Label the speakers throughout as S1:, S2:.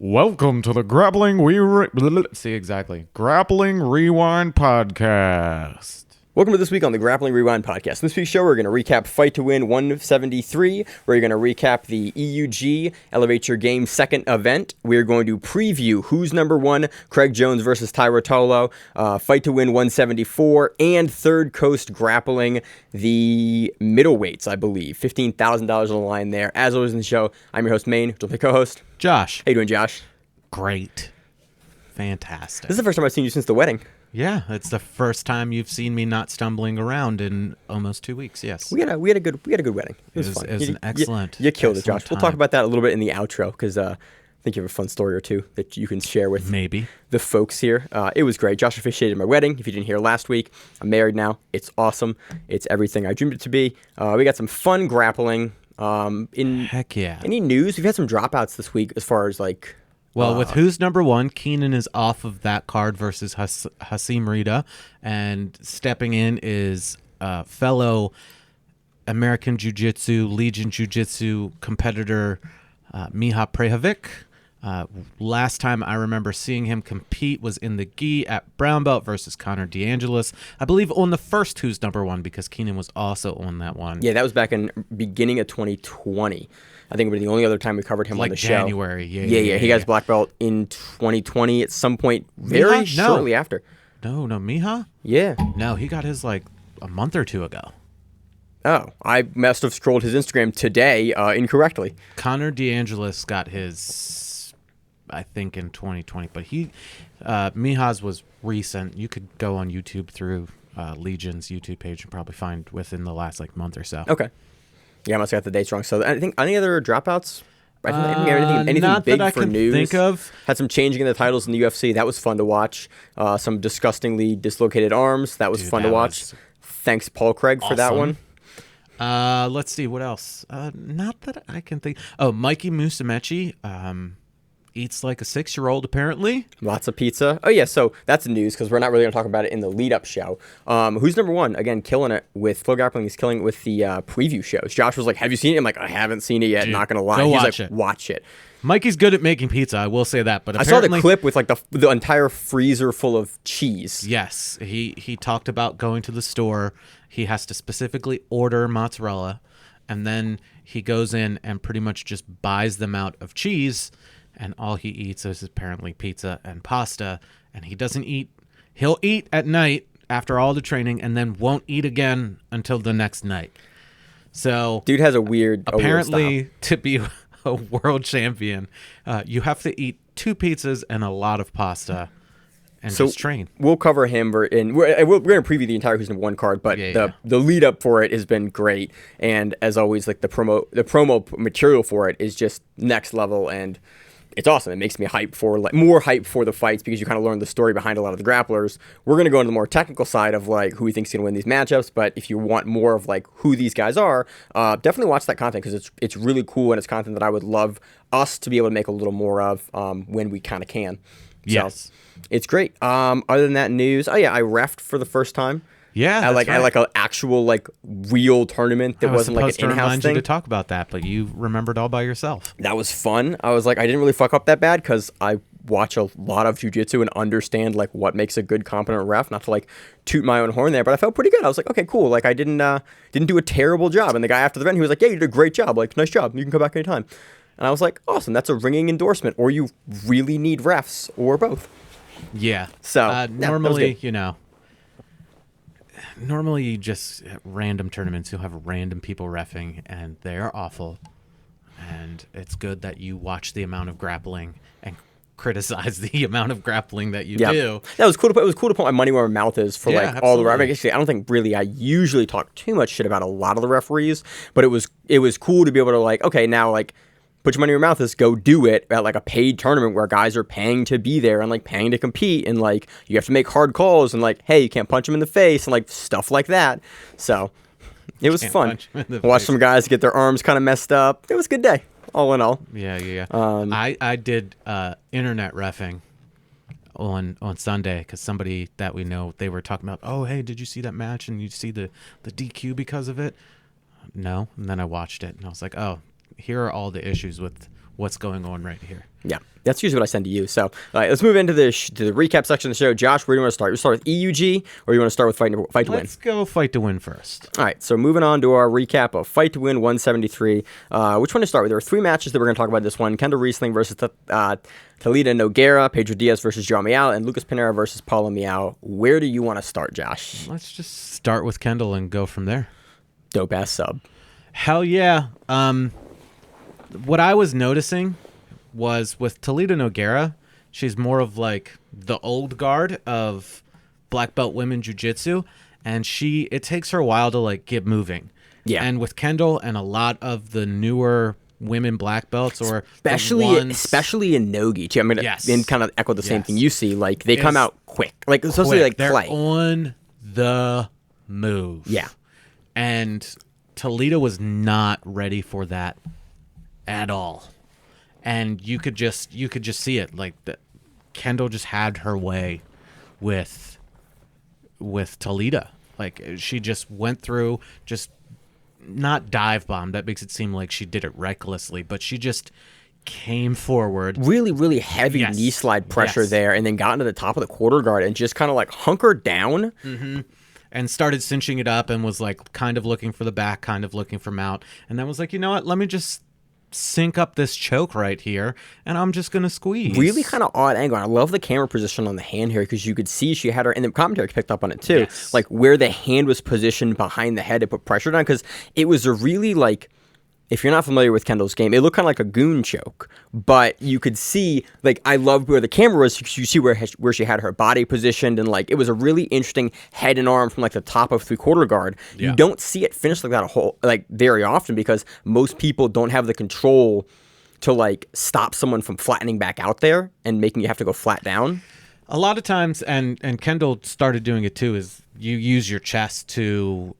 S1: Welcome to the Grappling Grappling Rewind Podcast.
S2: Welcome to this week on the Grappling Rewind Podcast. In this week's show, we're going to recap Fight to Win 173. We're going to recap the EUG Elevate Your Game second event. We're going to preview Who's Number One, Craig Jones versus Tye Ruotoulo, Fight to Win 174, and Third Coast Grappling, the middleweights, I believe. $15,000 on the line there. As always in the show, I'm your host, Maine, with my co-host,
S1: Josh.
S2: How you doing, Josh?
S1: Great. Fantastic.
S2: This is the first time I've seen you since the wedding.
S1: Yeah, it's the first time you've seen me not stumbling around in almost 2 weeks. Yes,
S2: We had a good wedding. It was fun.
S1: It was an excellent.
S2: You killed it, Josh.
S1: time.
S2: We'll talk about that a little bit in the outro because I think you have a fun story or two that you can share with
S1: maybe
S2: the folks here. It was great. Josh officiated my wedding. If you didn't hear last week, I'm married now. It's awesome. It's everything I dreamed it to be. We got some fun grappling.
S1: Heck yeah.
S2: Any news? We've had some dropouts this week as far as like.
S1: Well, with Who's Number One, Keenan is off of that card versus Hasim Rida, and stepping in is fellow American Jiu-Jitsu, Legion Jiu-Jitsu competitor Miha Prejovic. Last time I remember seeing him compete was in the gi at brown belt versus Connor DeAngelis. I believe on the first Who's Number One because Keenan was also on that one.
S2: Yeah, that was back in beginning of 2020. I think it was the only other time we covered him
S1: like
S2: on the
S1: January.
S2: show. Yeah. He got his black belt in 2020 at some point very shortly after.
S1: No, Miha?
S2: Yeah.
S1: No, he got his like a month or two ago.
S2: Oh, I must have scrolled his Instagram today incorrectly.
S1: Connor DeAngelis got his, I think, in 2020, but Miha's was recent. You could go on YouTube through Legion's YouTube page and probably find within the last like month or so.
S2: Okay. Yeah, I must have got the dates wrong. So I think any other dropouts? I think anything
S1: not
S2: big
S1: that I
S2: for
S1: can
S2: news?
S1: think of.
S2: Had some changing in the titles in the UFC. That was fun to watch. Some disgustingly dislocated arms. That was fun to watch. Thanks, Paul Craig, for that one.
S1: Let's see what else. Not that I can think. Oh, Mikey Musumeci eats like a 6-year-old apparently.
S2: Lots of pizza. Oh yeah, so that's news because we're not really going to talk about it in the lead-up show. Who's Number One? Again, killing it with Flow Grappling. He's killing it with the preview shows. Josh was like, "Have you seen it?" I'm like, "I haven't seen it yet."
S1: Dude,
S2: not going to lie.
S1: go
S2: He's
S1: watch
S2: like,
S1: it.
S2: "Watch it."
S1: Mikey's good at making pizza. I will say that. But
S2: I saw the clip with like the entire freezer full of cheese.
S1: Yes, he talked about going to the store. He has to specifically order mozzarella, and then he goes in and pretty much just buys them out of cheese. And all he eats is apparently pizza and pasta. And he doesn't eat. He'll eat at night after all the training and then won't eat again until the next night. So,
S2: Dude has a weird
S1: apparently, to be a world champion, you have to eat 2 pizzas and a lot of pasta and just train. We'll
S2: cover him. We're going to preview the entire Who's Number One card, but the lead up for it has been great. And as always, like the promo material for it is just next level, and it's awesome. It makes me more hype for the fights because you kind of learn the story behind a lot of the grapplers. We're going to go into the more technical side of like who he thinks is going to win these matchups. But if you want more of like who these guys are, definitely watch that content because it's really cool and it's content that I would love us to be able to make a little more of when we kind of can.
S1: Yes.
S2: So, it's great. Other than that news, I reffed for the first time.
S1: Yeah,
S2: at like an actual like real tournament that wasn't like an in-house thing.
S1: You to talk about that, but you remembered all by yourself.
S2: That was fun. I was like, I didn't really fuck up that bad because I watch a lot of jiu-jitsu and understand like what makes a good competent ref. Not to like toot my own horn there, but I felt pretty good. I was like, okay, cool. Like I didn't do a terrible job. And the guy after the event, he was like, yeah, you did a great job. Like nice job. You can come back anytime. And I was like, awesome. That's a ringing endorsement. Or you really need refs or both.
S1: Yeah.
S2: So
S1: normally, normally you just at random tournaments, you'll have random people reffing, and they are awful. And it's good that you watch the amount of grappling and criticize the amount of grappling that you do.
S2: That was cool. It was cool to put my money where my mouth is for all the ref. Actually, I don't think really I usually talk too much shit about a lot of the referees, but it was cool to be able to like, okay, now like put your money where your mouth is, go do it at like a paid tournament where guys are paying to be there and like paying to compete and like you have to make hard calls and like, hey, you can't punch them in the face and like stuff like that. So it was fun. Watch some guys get their arms kind of messed up. It was a good day, all in all.
S1: Yeah. I did internet reffing on Sunday because somebody that we know, they were talking about, oh, hey, did you see that match and you see the DQ because of it? No. And then I watched it and I was like, oh, here are all the issues with what's going on right here.
S2: Yeah, that's usually what I send to you. So, all right, let's move into the recap section of the show. Josh, where do you want to start? You start with EUG, or you want to start with fight to win?
S1: Let's go fight to win first.
S2: All right, so moving on to our recap of fight to win 173. Which one to start with? There are 3 matches that we're going to talk about this one. Kendall Reusing versus Talita Nogueira, Pedro Dias versus Joao Miyao, and Lucas Pinheiro versus Paulo Miyao. Where do you want to start, Josh?
S1: Let's just start with Kendall and go from there.
S2: Dope ass sub.
S1: Hell yeah. What I was noticing was with Talita Nogueira, she's more of like the old guard of black belt women jiu-jitsu, and it takes her a while to like get moving.
S2: Yeah.
S1: And with Kendall and a lot of the newer women black belts, or
S2: especially in Nogi too. I mean,
S1: yes.
S2: and kind of echo the same thing you see. Like they come out quick, like especially like
S1: they're
S2: Clay
S1: on the move.
S2: Yeah.
S1: And Talita was not ready for that at all. And you could just see it, like Kendall just had her way with Talita. Like she just went through, just not dive bomb. That makes it seem like she did it recklessly, but she just came forward.
S2: Really, really heavy knee slide pressure there, and then got into the top of the quarter guard and just kind of like hunkered down.
S1: Mm-hmm. And started cinching it up and was like kind of looking for the back, kind of looking for mount. And then was like, you know what? Let me just sync up this choke right here, and I'm just going to squeeze.
S2: Really kind of odd angle. I love the camera position on the hand here, because you could see she had her, and the commentary picked up on it too, like where the hand was positioned behind the head to put pressure down, because it was a really like, if you're not familiar with Kendall's game, it looked kind of like a goon choke, but you could see, like, I loved where the camera was, because you see where she had her body positioned, and like, it was a really interesting head and arm from like the top of 3/4 guard. Yeah. You don't see it finished like that very often, because most people don't have the control to like stop someone from flattening back out there and making you have to go flat down.
S1: A lot of times, and Kendall started doing it too, is you use your chest to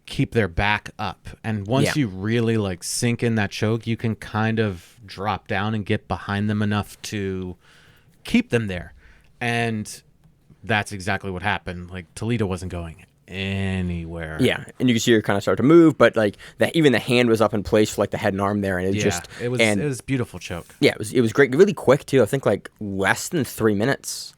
S1: keep their back up. And once you really like sink in that choke, you can kind of drop down and get behind them enough to keep them there. And that's exactly what happened. Like Talita wasn't going anywhere.
S2: Yeah, and you can see her kind of start to move, but like even the hand was up in place for like the head and arm there, and it was
S1: beautiful choke.
S2: Yeah, it was great, really quick too. I think like less than 3 minutes.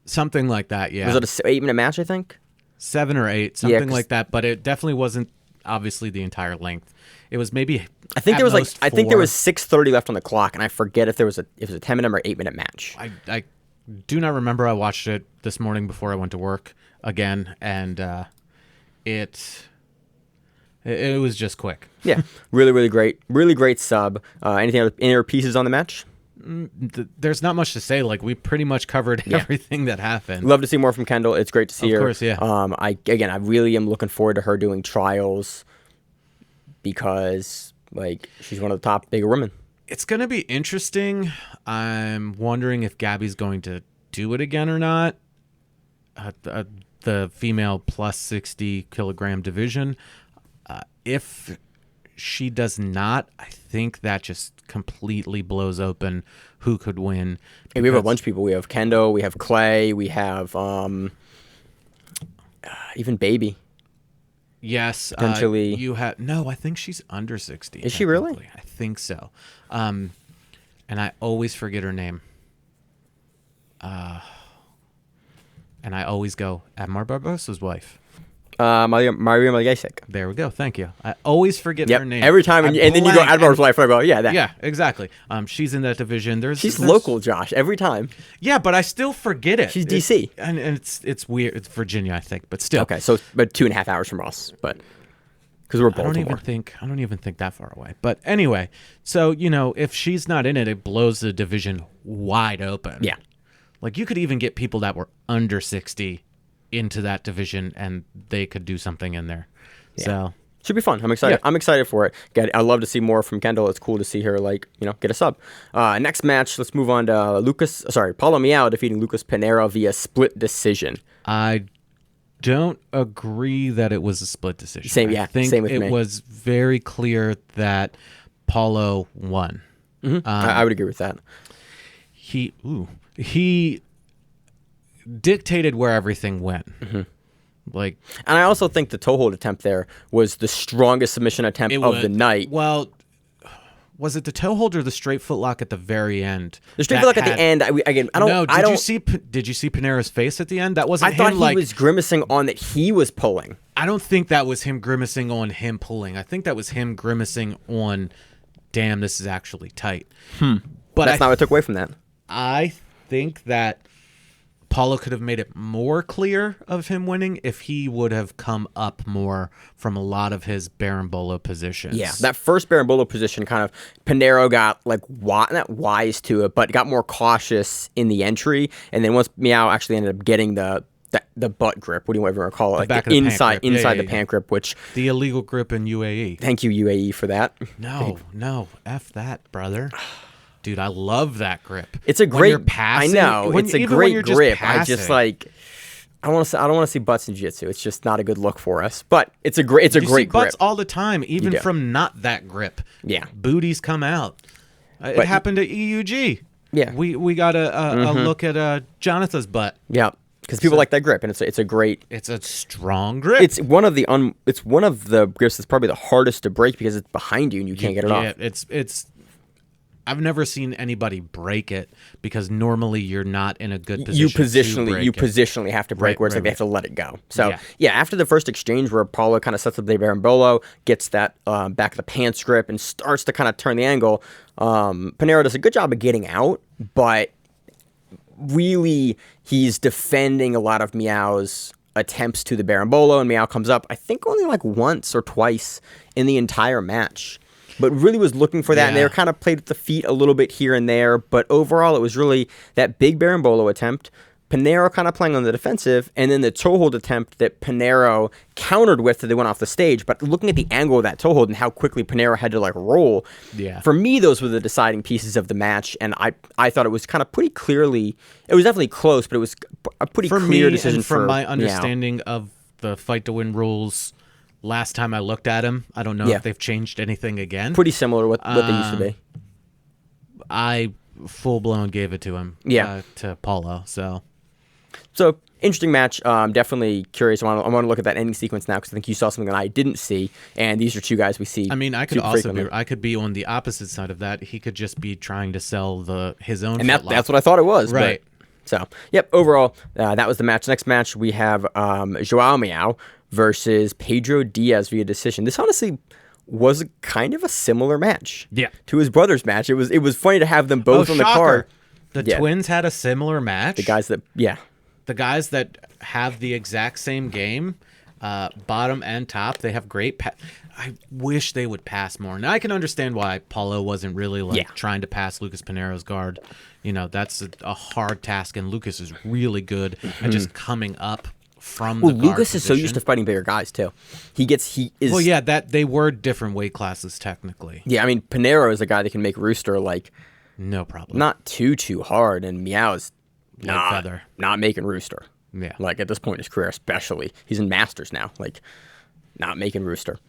S1: Something like that, yeah.
S2: Was it an 8-minute match, I think?
S1: 7 or 8, something like that. But it definitely wasn't obviously the entire length. It was maybe.
S2: I think there was 4. I think there was 6:30 left on the clock, and I forget if it was a 10-minute or 8-minute match.
S1: I do not remember. I watched it this morning before I went to work again, and it was just quick.
S2: Yeah, really great sub. Any other pieces on the match?
S1: There's not much to say. Like, we pretty much covered everything that happened.
S2: Love to see more from Kendall. It's great to see her.
S1: Of course, yeah.
S2: I really am looking forward to her doing trials, because like she's one of the top bigger women.
S1: It's going to be interesting. I'm wondering if Gabby's going to do it again or not. The female plus 60 kilogram division. If she does not, I think that just completely blows open who could win.
S2: And we have a bunch of people. We have Kendo, we have Clay, we have even Baby.
S1: Yes.
S2: Potentially.
S1: I think she's under 60.
S2: Is she really?
S1: I think so. And I always forget her name. And I always go, Admar Barbosa's wife.
S2: Maria Maljacek.
S1: There we go. Thank you. I always forget her name
S2: every time, and then you go Admar's wife. I go, that.
S1: Yeah, exactly. She's in that division.
S2: She's local, Josh. Every time.
S1: Yeah, but I still forget it.
S2: She's DC,
S1: and it's weird. It's Virginia, I think, but still.
S2: Okay, so but 2.5 hours from us, but because we're Baltimore.
S1: I don't even think that far away. But anyway, so if she's not in it, it blows the division wide open.
S2: Yeah,
S1: like you could even get people that were under 60 into that division, and they could do something in there. Yeah. So
S2: should be fun. I'm excited. Yeah. I'm excited for it. I love to see more from Kendall. It's cool to see her get a sub. Next match, let's move on to Paulo Miyao defeating Lucas Pinheiro via split decision.
S1: I don't agree that it was a split decision.
S2: Same with me.
S1: It was very clear that Paulo won.
S2: Mm-hmm. I would agree with that.
S1: He dictated where everything went. Mm-hmm. And
S2: I also think the toe hold attempt there was the strongest submission attempt of the night.
S1: Well, Was it the toe hold or the straight footlock at the very end?
S2: The straight footlock at the end.
S1: Did you see Pinheiro's face at the end? That wasn't
S2: I
S1: him.
S2: thought he was grimacing on that he was pulling.
S1: I don't think that was him grimacing on him pulling. I think that was him grimacing on, damn, this is actually tight.
S2: But that's not what I took away from that.
S1: I think that Paulo could have made it more clear of him winning if he would have come up more from a lot of his Berimbolo positions.
S2: Yeah, that first Berimbolo position kind of, Pinheiro got like not wise to it, but got more cautious in the entry. And then once Miyao actually ended up getting the butt grip, what do you ever call it? Like the inside the pant grip, which
S1: the illegal grip in UAE.
S2: Thank you, UAE, for that.
S1: No, F that, brother. Dude, I love that grip.
S2: It's a great.
S1: Passing,
S2: I know it's a great grip. I just like. I don't want to see butts in jiu-jitsu. It's just not a good look for us. But it's a great. You see
S1: butts
S2: grip
S1: all the time, even from not that grip.
S2: Yeah,
S1: booties come out. It happened at EUG.
S2: Yeah,
S1: we got a look at Johnatha's butt.
S2: Yeah, because people like that grip, and it's a great.
S1: It's a strong grip.
S2: It's one of the grips that's probably the hardest to break because it's behind you and you can't get it off.
S1: It's. I've never seen anybody break it because normally you're not in a good position. You
S2: positionally have to break where it's like they have to let it go. So yeah, after the first exchange where Paulo kind of sets up the Berimbolo, gets that back of the pants grip and starts to kind of turn the angle, Pinheiro does a good job of getting out, but really he's defending a lot of Miyao's attempts to the Berimbolo, and Miyao comes up, I think only like once or twice in the entire match. But really was looking for that, and they were kind of played with the feet a little bit here and there. But overall, it was really that big Berimbolo attempt, Pinheiro kind of playing on the defensive, and then the toe hold attempt that Pinheiro countered with that they went off the stage. But looking at the angle of that toe hold and how quickly Pinheiro had to like roll, for me, those were the deciding pieces of the match. And I thought it was kind of pretty clearly, it was definitely close, but it was a pretty clear decision
S1: and from my understanding of the fight to win rules. Last time I looked at him, I don't know if they've changed anything again.
S2: Pretty similar to what they used to be.
S1: I full-blown gave it to him, to Paulo. So interesting match. Definitely curious. I want to look at that ending sequence now because I think you saw something that I didn't see, and these are two guys we see. I mean, I could be on the opposite side of that. He could just be trying to sell his own.
S2: And that's what I thought it was.
S1: Right.
S2: So, overall, that was the match. Next match, we have Joao Miyao versus Pedro Dias via decision. This honestly was kind of a similar match to his brother's match. It was funny to have them both on the card.
S1: The twins had a similar match.
S2: The guys
S1: that have the exact same game, bottom and top, they have great I wish they would pass more. Now I can understand why Paulo wasn't really trying to pass Lucas Pinheiro's guard. You know, that's a hard task, and Lucas is really good at just coming up from the guard
S2: Lucas is
S1: position.
S2: so used to fighting bigger guys too. He is.
S1: Well, yeah, that they were different weight classes technically.
S2: Yeah, I mean Pinheiro is a guy that can make Rooster like
S1: no problem,
S2: not too hard, and Miyao is not making Rooster.
S1: Yeah,
S2: like at this point in his career, especially he's in Masters now, like not making Rooster.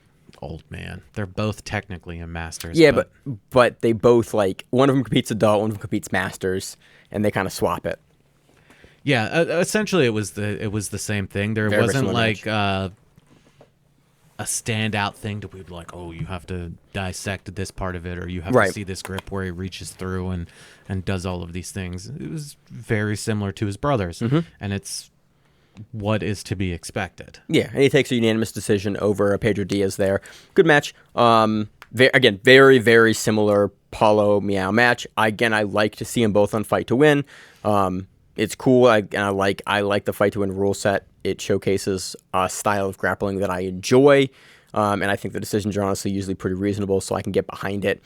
S1: Old man, they're both technically in Masters.
S2: Yeah, but they both like one of them competes adult, one of them competes Masters, and they kind of swap it.
S1: Yeah, essentially it was the same thing. There wasn't like a standout thing to be like, oh, you have to dissect this part of it, or you have to see this grip where he reaches through and does all of these things. It was very similar to his brothers, and it's what is to be expected.
S2: Yeah, and he takes a unanimous decision over Pedro Dias there. Good match. Again, very, very similar Paulo Miyao match. I like to see them both on Fight to Win. It's cool. I like the Fight to Win rule set. It showcases a style of grappling that I enjoy, and I think the decisions are honestly usually pretty reasonable, so I can get behind it.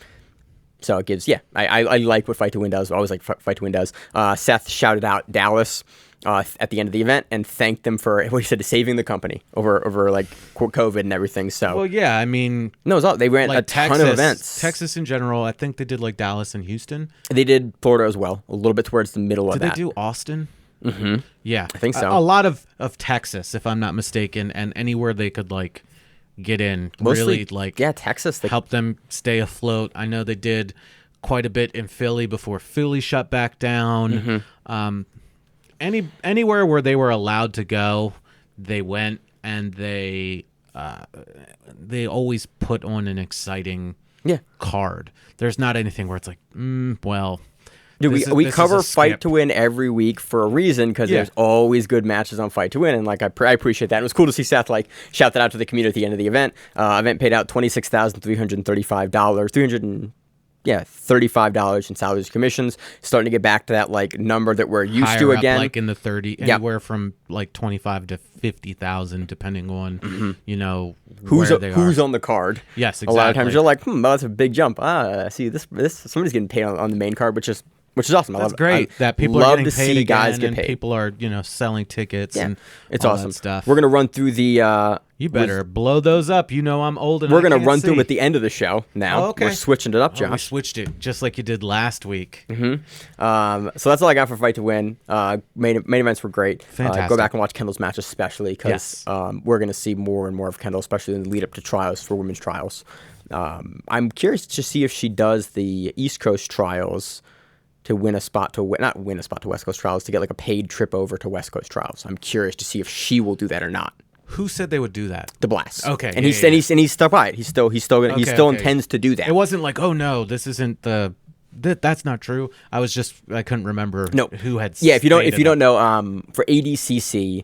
S2: So it gives, I like what Fight to Win does. I always like Fight to Win does. Seth shouted out Dallas at the end of the event and thanked them for what he said, saving the company over like COVID and everything. So
S1: well, yeah, I mean,
S2: no, they ran like a ton of events.
S1: Texas in general, I think they did like Dallas and Houston.
S2: They did Florida as well, a little bit towards the middle of that.
S1: Did they do Austin?
S2: Mm-hmm.
S1: Yeah,
S2: I think so.
S1: A lot of Texas, if I'm not mistaken, and anywhere they could like get in,
S2: mostly,
S1: really like
S2: Texas
S1: help them stay afloat. I know they did quite a bit in Philly before Philly shut back down. Anywhere where they were allowed to go, they went, and they always put on an exciting card. There's not anything where it's like, well.
S2: Dude, we cover Fight to Win every week for a reason, because there's always good matches on Fight to Win, and like I appreciate that. And it was cool to see Seth like shout that out to the community at the end of the event. Event paid out $26,335, $35 in salaries and commissions. Starting to get back to that like number that we're used to again,
S1: like in the 30, anywhere from like 25 to 50,000, depending on who's
S2: on the card.
S1: Yes, exactly.
S2: A lot of times you're like, well, that's a big jump. See this somebody's getting paid on the main card, which is awesome.
S1: That's great that people are getting paid again, guys get paid. People are selling tickets and
S2: it's
S1: all
S2: awesome
S1: that stuff.
S2: We're gonna run through the.
S1: You better blow those up. I'm old and
S2: we're gonna run through them at the end of the show. Now we're switching it up, Josh.
S1: We switched it just like you did last week.
S2: So that's all I got for Fight to Win. Main events were great.
S1: Fantastic.
S2: Go back and watch Kendall's match, especially because we're gonna see more and more of Kendall, especially in the lead up to trials for women's trials. I'm curious to see if she does the East Coast trials to win a spot to not win a spot to West Coast trials, to get like a paid trip over to West Coast trials. I'm curious to see if she will do that or not.
S1: Who said they would do that?
S2: The Blast.
S1: Okay,
S2: and he's stuck by it. He still intends to do that.
S1: It wasn't like, oh no, this isn't the. That's not true. I couldn't remember who had.
S2: Yeah, if you don't know, for ADCC,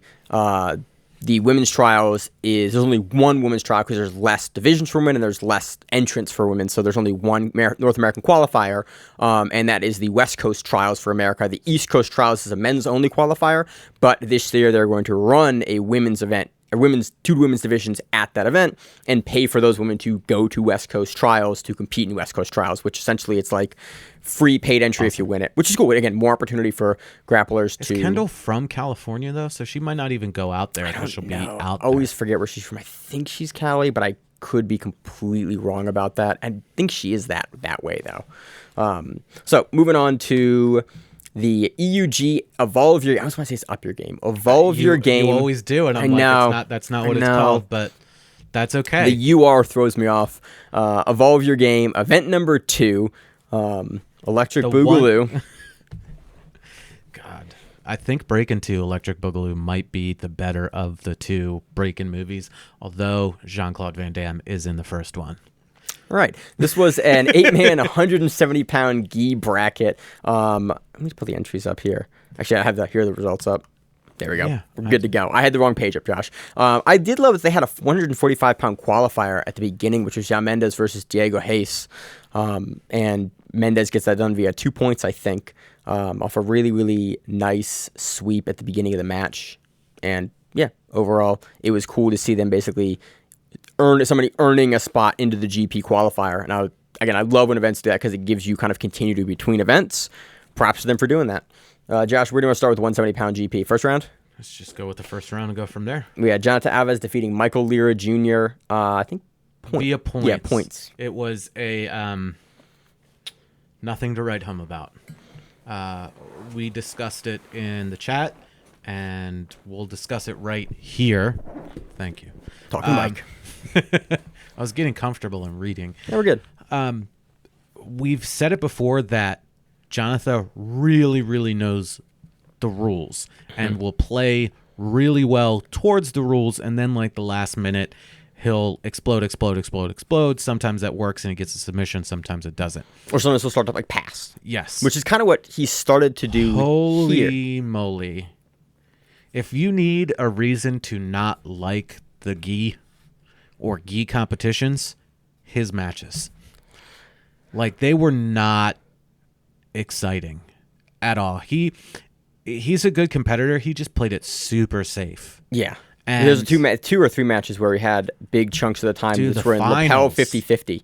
S2: the women's trials there's only one women's trial because there's less divisions for women and there's less entrants for women. So there's only one North American qualifier, and that is the West Coast trials for America. The East Coast trials is a men's only qualifier, but this year they're going to run a women's event, two women's divisions at that event, and pay for those women to go to West Coast trials to compete in West Coast trials, which essentially it's like free paid entry if you win it, which is cool. Again, more opportunity for grapplers to.
S1: Is Kendall from California though? So she might not even go out there. She'll be out there.
S2: I always forget where she's from. I think she's Cali, but I could be completely wrong about that. I think she is that way though. So moving on to the EUG Evolve Your. I was going to say it's Up Your Game. Evolve Your Game.
S1: You always do, and I'm like, that's not what it's called, but that's okay.
S2: The UR throws me off. Evolve Your Game, event number 2, Electric Boogaloo.
S1: God, I think Breakin' 2, Electric Boogaloo might be the better of the two Breakin' movies, although Jean-Claude Van Damme is in the first one.
S2: All right. This was an 8-man, 170-pound gi bracket. Let me put the entries up here. Actually, I have here the results up. There we go. Yeah, we're good to go. I had the wrong page up, Josh. I did love that they had a 145-pound qualifier at the beginning, which was João Mendes versus Diego Reis. And Mendes gets that done via 2 points, I think, off a really, really nice sweep at the beginning of the match. And, yeah, overall, it was cool to see them basically somebody earning a spot into the GP qualifier. And I love when events do that because it gives you kind of continuity between events. Props to them for doing that. Josh, where do you want to start with 170-pound GP? First round?
S1: Let's just go with the first round and go from there.
S2: We had Johnatha Alves defeating Micael Galvao Jr. I think
S1: via points.
S2: Yeah, points.
S1: It was a nothing to write home about. We discussed it in the chat, and we'll discuss it right here. Thank you.
S2: Talking Mike.
S1: I was getting comfortable in reading.
S2: Yeah, we're good.
S1: We've said it before that Johnatha really, really knows the rules and will play really well towards the rules, and then like the last minute, he'll explode. Sometimes that works and he gets a submission. Sometimes it doesn't.
S2: Or sometimes he'll start to like pass.
S1: Yes.
S2: Which is kind of what he started to do.
S1: Holy moly. If you need a reason to not like the gi or gi competitions, his matches. Like, they were not exciting at all. He's a good competitor. He just played it super safe.
S2: Yeah. And there's two or three matches where he had big chunks of the time.
S1: Dude,
S2: were in lapel 50-50.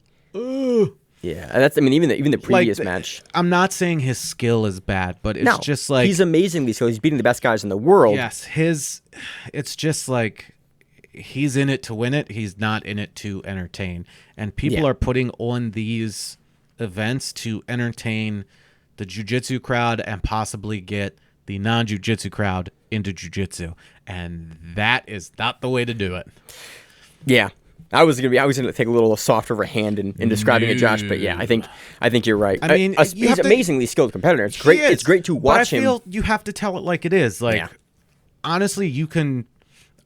S2: Yeah, that's. I mean, even the previous match.
S1: I'm not saying his skill is bad, but it's just like
S2: he's amazingly skilled. He's beating the best guys in the world.
S1: Yes, it's just like he's in it to win it. He's not in it to entertain. And people are putting on these events to entertain the jiu-jitsu crowd and possibly get the non-jiu-jitsu crowd into jiu-jitsu, and that is not the way to do it.
S2: Yeah. I was gonna take a little softer of a hand in describing it, Josh, but yeah, I think you're right.
S1: I mean,
S2: he's an amazingly skilled competitor. It's great. It's great to watch him.
S1: I feel you have to tell it like it is. Like, honestly, you can.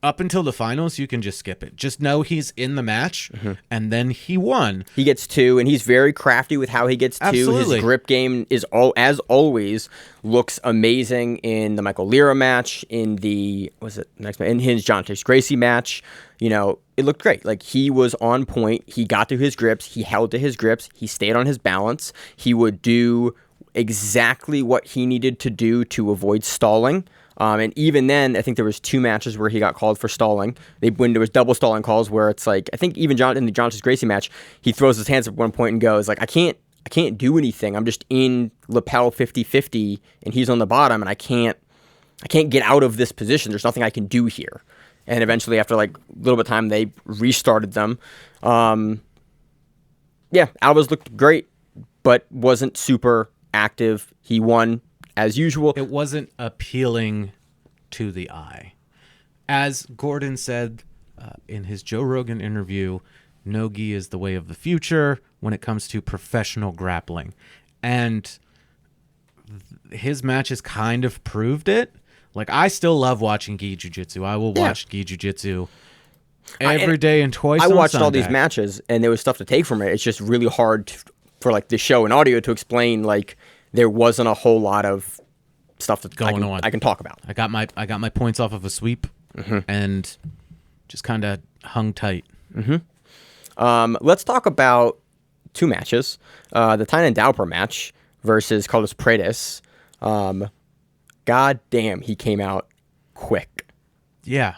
S1: up until the finals, you can just skip it. Just know he's in the match, and then he won.
S2: He gets 2, and he's very crafty with how he gets 2.
S1: Absolutely.
S2: His grip game is as always looks amazing in the Micael Galvao match, in the in his Johnatha Gracie match. You know, it looked great. Like, he was on point. He got to his grips. He held to his grips. He stayed on his balance. He would do exactly what he needed to do to avoid stalling. And even then, I think there was 2 matches where he got called for stalling. When there was double stalling calls where it's like, I think even in the Johnatha Gracie match, he throws his hands up at one point and goes like, I can't do anything. I'm just in lapel 50-50 and he's on the bottom and I can't get out of this position. There's nothing I can do here. And eventually after like a little bit of time, they restarted them. Alves looked great, but wasn't super active. He won as usual.
S1: It wasn't appealing to the eye. As Gordon said in his Joe Rogan interview, no-gi is the way of the future when it comes to professional grappling. And his matches kind of proved it. Like, I still love watching gi jiu-jitsu. I will watch gi jiu-jitsu every day and twice on
S2: I watched
S1: Sunday.
S2: all these matches, and there was stuff to take from it. It's just really hard for like the show and audio to explain. Like, there wasn't a whole lot of stuff that's
S1: going on.
S2: I can talk about.
S1: I got my points off of a sweep and just kind of hung tight.
S2: Let's talk about 2 matches. The Tainan Dalpra match versus Carlos Paredes. God damn, he came out quick.
S1: Yeah.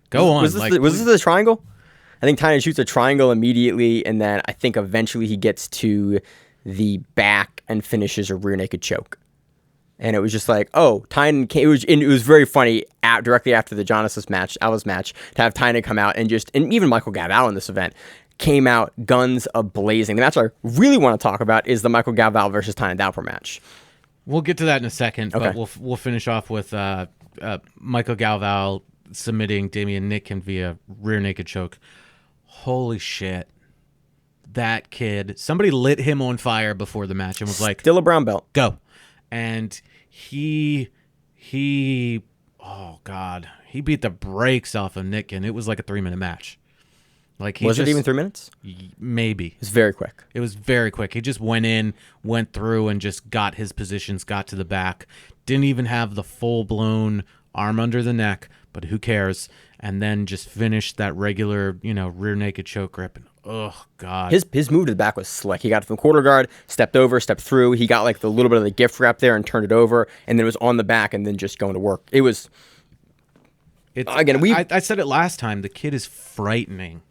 S1: Go on.
S2: Was this the triangle? I think Tainan shoots a triangle immediately, and then I think eventually he gets to the back and finishes a rear naked choke. And it was just like, oh, Tainan came. It was very funny directly after the Johnatha Alves match to have Tainan come out and even Micael Galvao in this event came out guns a-blazing. The match I really want to talk about is the Micael Galvao versus Tainan Dalpra match.
S1: We'll get to that in a second, but we'll finish off with Micael Galvao submitting Damian Nitkin via rear naked choke. Holy shit. That kid, somebody lit him on fire before the match and was like,
S2: still a brown belt.
S1: Go. And he oh God, he beat the brakes off of Nitkin. It was like a 3-minute match. Like,
S2: Was it even 3 minutes?
S1: Maybe.
S2: It was very quick.
S1: It was very quick. He just went through and just got his positions, got to the back. Didn't even have the full-blown arm under the neck, but who cares? And then just finished that regular, rear naked choke grip. And, oh, God.
S2: His move to the back was slick. He got from quarter guard, stepped over, stepped through. He got like the little bit of the gift wrap there and turned it over, and then it was on the back and then just going to work. It was...
S1: I said it last time. The kid is frightening.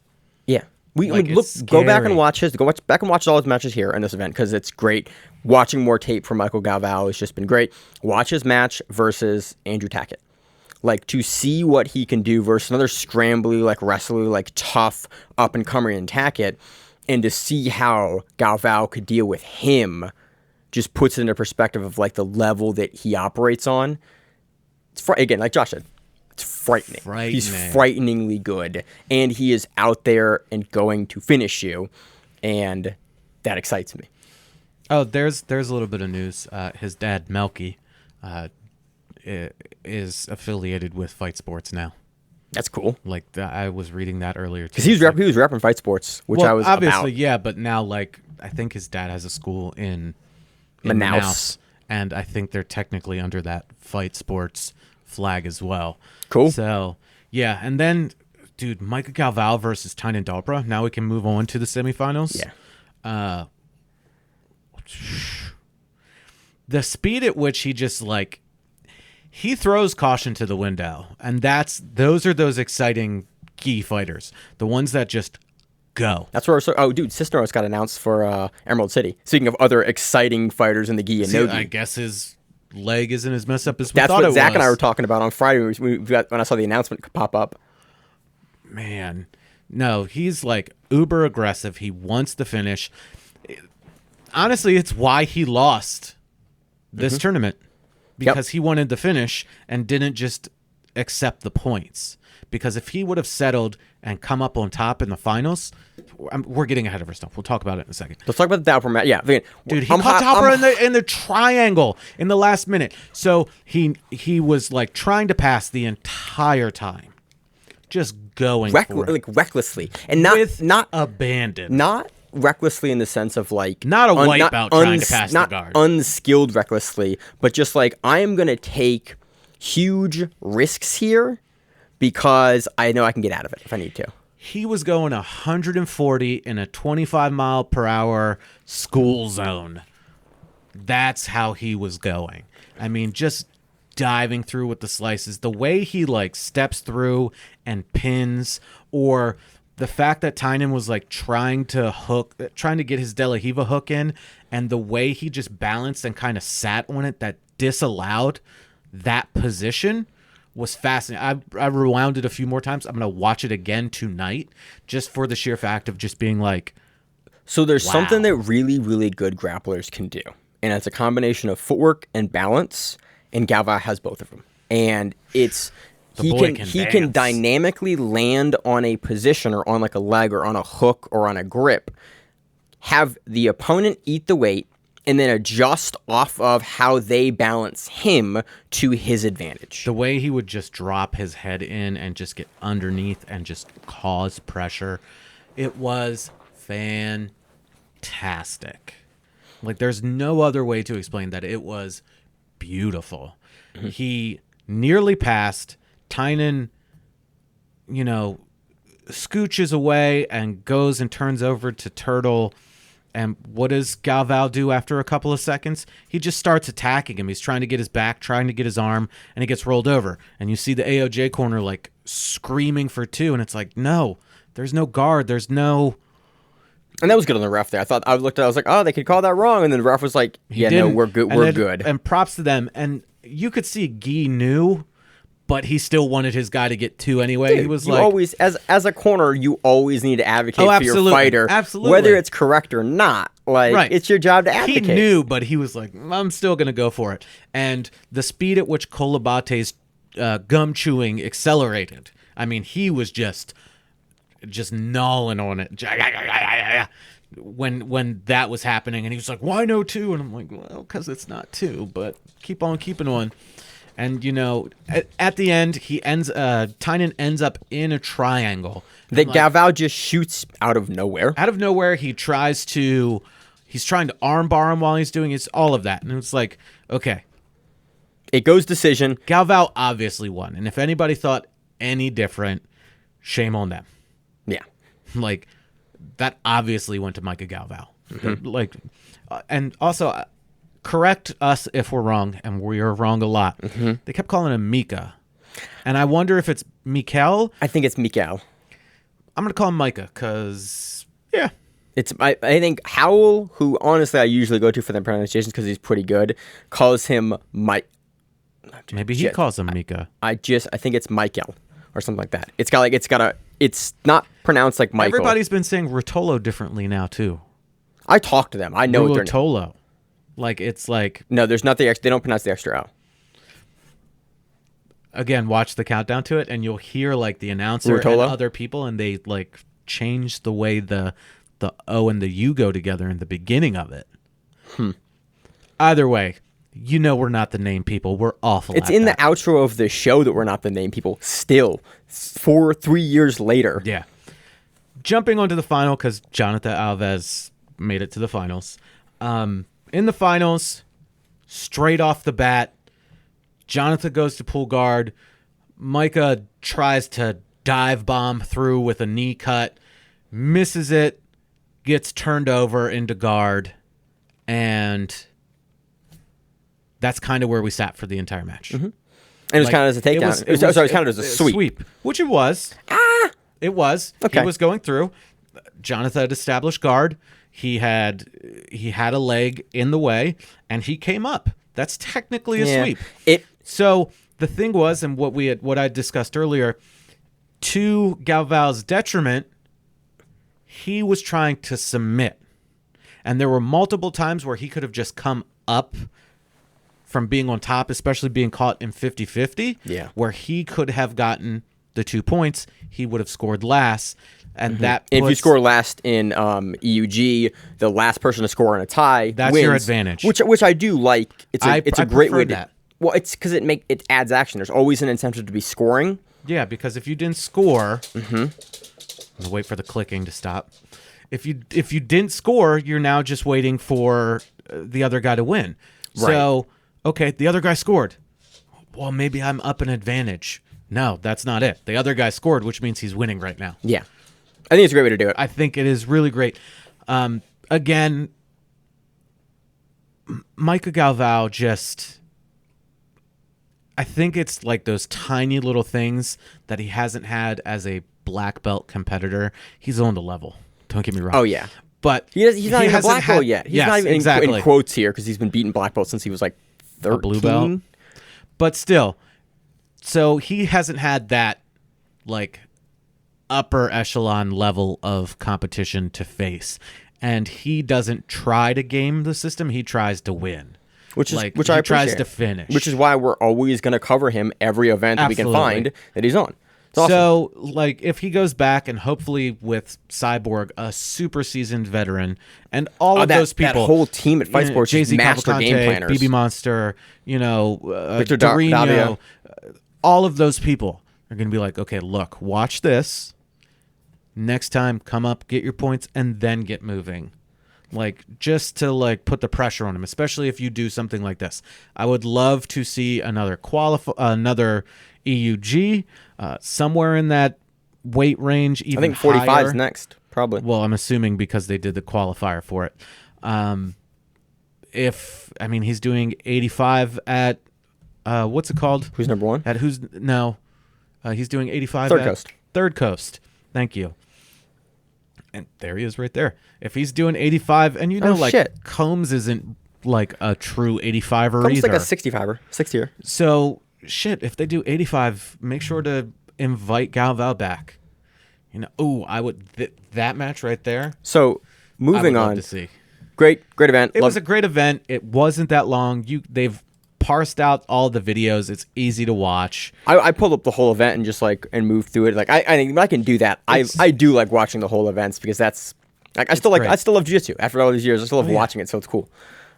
S2: Yeah. Go back and watch all his matches here in this event because it's great. Watching more tape from Micael Galvao has just been great. Watch his match versus Andrew Tackett. Like, to see what he can do versus another scrambly, like wrestler, like tough up and comer in Tackett, and to see how Galvao could deal with him just puts it into perspective of like the level that he operates on. It's again, like Josh said, it's frightening. He's frighteningly good, and he is out there and going to finish you, and that excites me.
S1: Oh, there's a little bit of news. His dad, Melky, is affiliated with Fight Sports now.
S2: That's cool.
S1: Like, I was reading that earlier too.
S2: Because he was repping Fight Sports, which I was
S1: obviously
S2: about.
S1: Yeah, but now like I think his dad has a school in
S2: Manaus,
S1: and I think they're technically under that Fight Sports flag as well.
S2: Cool.
S1: So yeah, and then dude, Micael Galvao versus Tainan Dalpra. Now we can move on to the semifinals.
S2: Yeah.
S1: The speed at which he just like he throws caution to the window, and those are those exciting gi fighters, the ones that just go.
S2: That's where Cisneros got announced for Emerald City. Speaking of other exciting fighters in the gi and no gi,
S1: I guess his leg isn't as messed up as we thought it was.
S2: That's what Zach and I were talking about on Friday when I saw the announcement pop up.
S1: Man, no, he's like uber aggressive. He wants to finish. Honestly, it's why he lost this tournament, because he wanted to finish and didn't just accept the points. because if he would have settled and come up on top in the finals, we're getting ahead of ourselves. We'll talk about it in a second.
S2: Let's talk about the Dalpra match. Yeah,
S1: dude, he caught Dalpra in the triangle in the last minute. So he was like trying to pass the entire time, just going for it.
S2: Like recklessly, and not
S1: abandoned,
S2: not recklessly in the sense of like
S1: not a wipeout trying to pass the guard,
S2: unskilled recklessly, but just like I am gonna take huge risks here because I know I can get out of it if I need to.
S1: He was going 140 in a 25-mile-per-hour school zone. That's how he was going. I mean, just diving through with the slices. The way he like steps through and pins, or the fact that Tainan was like trying to get his De La Riva hook in, and the way he just balanced and kind of sat on it that disallowed that position was fascinating. I rewound it a few more times. I'm going to watch it again tonight just for the sheer fact of just being like,
S2: so there's something that really, really good grapplers can do. And it's a combination of footwork and balance, and Galvao has both of them. And it's he can dynamically land on a position or on like a leg or on a hook or on a grip, have the opponent eat the weight, and then adjust off of how they balance him to his advantage.
S1: The way he would just drop his head in and just get underneath and just cause pressure, it was fantastic. Like, there's no other way to explain that. It was beautiful. Mm-hmm. He nearly passed. Tainan, scooches away and goes and turns over to Turtle. And what does Galvao do after a couple of seconds? He just starts attacking him. He's trying to get his back, trying to get his arm, and he gets rolled over. And you see the AOJ corner like screaming for two, and it's like, no, there's no guard. There's no...
S2: And that was good on the ref there. I was like, oh, they could call that wrong. And then the ref was like, yeah, no, we're good. We're good.
S1: And props to them. And you could see Guy knew, but he still wanted his guy to get two anyway.
S2: Dude,
S1: he was
S2: like, always, as a corner, you always need to advocate for your fighter, whether it's correct or not. Like, right. It's your job to advocate.
S1: He knew, but he was like, I'm still going to go for it. And the speed at which Colabate's gum chewing accelerated. I mean, he was just gnawing on it when that was happening, and he was like, why no two? And I'm like, well, because it's not two, but keep on keeping on. And at the end, Tainan ends up in a triangle
S2: that Galvao just shoots out of nowhere.
S1: Out of nowhere, he's trying to armbar him while he's doing it. It's all of that, and it's like, okay,
S2: it goes decision.
S1: Galvao obviously won, and if anybody thought any different, shame on them.
S2: Yeah,
S1: like that obviously went to Micael Galvao. Mm-hmm. And also. Correct us if we're wrong, and we are wrong a lot. Mm-hmm. They kept calling him Mika, and I wonder if it's Micael.
S2: I think it's Micael.
S1: I'm gonna call him Micah because
S2: I think Howell, who honestly I usually go to for the pronunciations because he's pretty good, calls him Mike.
S1: Maybe he calls him Mika.
S2: I think it's Micael or something like that. It's not pronounced like Michael.
S1: Everybody's been saying Ruotolo differently now too.
S2: I talk to them. I know what they're
S1: Ruotolo. Like, it's like...
S2: No, there's not they don't pronounce the extra L.
S1: Again, watch the countdown to it, and you'll hear, like, the announcer Ruotolo? And other people, and they, like, change the way the O and the U go together in the beginning of it. Either way, we're not the name people. We're awful
S2: It's in the outro of the show that we're not the name people still, 3 years later.
S1: Yeah. Jumping onto the final, because Johnatha Alves made it to the finals. In the finals, straight off the bat, Johnatha goes to pull guard. Micah tries to dive bomb through with a knee cut, misses it, gets turned over into guard, and that's kind of where we sat for the entire match.
S2: Mm-hmm. And it was kind of as a takedown. It was kind of as a sweep.
S1: Which it was. It was. Okay. He was going through. Johnatha had established guard. He had a leg in the way, and he came up. That's technically a sweep. So the thing was, and what I discussed earlier, to Galvao's detriment, he was trying to submit, and there were multiple times where he could have just come up from being on top, especially being caught in 50-50, where he could have gotten the 2 points, he would have scored last. And that
S2: if you score last in EUG, the last person to score in a tie
S1: that's
S2: wins,
S1: your advantage.
S2: Which I do like. It's a great way
S1: that.
S2: Well, it's because it adds action. There's always an incentive to be scoring.
S1: Yeah, because if you didn't score, I'm gonna wait for the clicking to stop. If you didn't score, you're now just waiting for the other guy to win.
S2: Right.
S1: So, okay, the other guy scored. Well, maybe I'm up an advantage. No, that's not it. The other guy scored, which means he's winning right now.
S2: Yeah. I think it's a great way to do it.
S1: I think it is really great. Again, Micael Galvao just... I think it's like those tiny little things that he hasn't had as a black belt competitor. He's on the level. Don't get me wrong.
S2: Oh, yeah.
S1: But
S2: he's not even a black belt yet. He's not even
S1: exactly.
S2: in quotes here because he's been beating black belt since he was like 13.
S1: A blue belt. But still, so he hasn't had that like upper echelon level of competition to face. And he doesn't try to game the system. He tries to win.
S2: Which I
S1: appreciate. Tries to finish.
S2: Which is why we're always going to cover him every event that we can find that he's on. Awesome.
S1: So, like, if he goes back and hopefully with Cyborg, a super seasoned veteran, and all of those people,
S2: that whole team at Fight Sports,
S1: Jay-Z
S2: master
S1: Cavalcante,
S2: game planners,
S1: BB Monster,
S2: Victor
S1: Dorino,
S2: Davia.
S1: All of those people are going to be like, okay, look, watch this. Next time, come up, get your points, and then get moving. Like, just to like put the pressure on him, especially if you do something like this. I would love to see another EUG somewhere in that weight range. Even
S2: I think 45
S1: higher.
S2: is next, probably.
S1: Well, I'm assuming because they did the qualifier for it. He's doing 85 at what's it called?
S2: Who's number one?
S1: He's doing 85
S2: Third
S1: at
S2: Coast.
S1: Third Coast. Thank you. And there he is right there. If he's doing 85, and
S2: shit.
S1: Combs isn't like a true 85er
S2: Combs
S1: either.
S2: like a 65er, 60er.
S1: So, if they do 85, make sure to invite Galvao back. I would that match right there.
S2: So, moving on.
S1: To see.
S2: Great event.
S1: It was a great event. It wasn't that long. They've parsed out all the videos. It's easy to watch.
S2: I pulled up the whole event and just and moved through it. Like I think I can do that. I do like watching the whole events because that's like I still love jiu-jitsu after all these years. I still love watching it, so it's cool.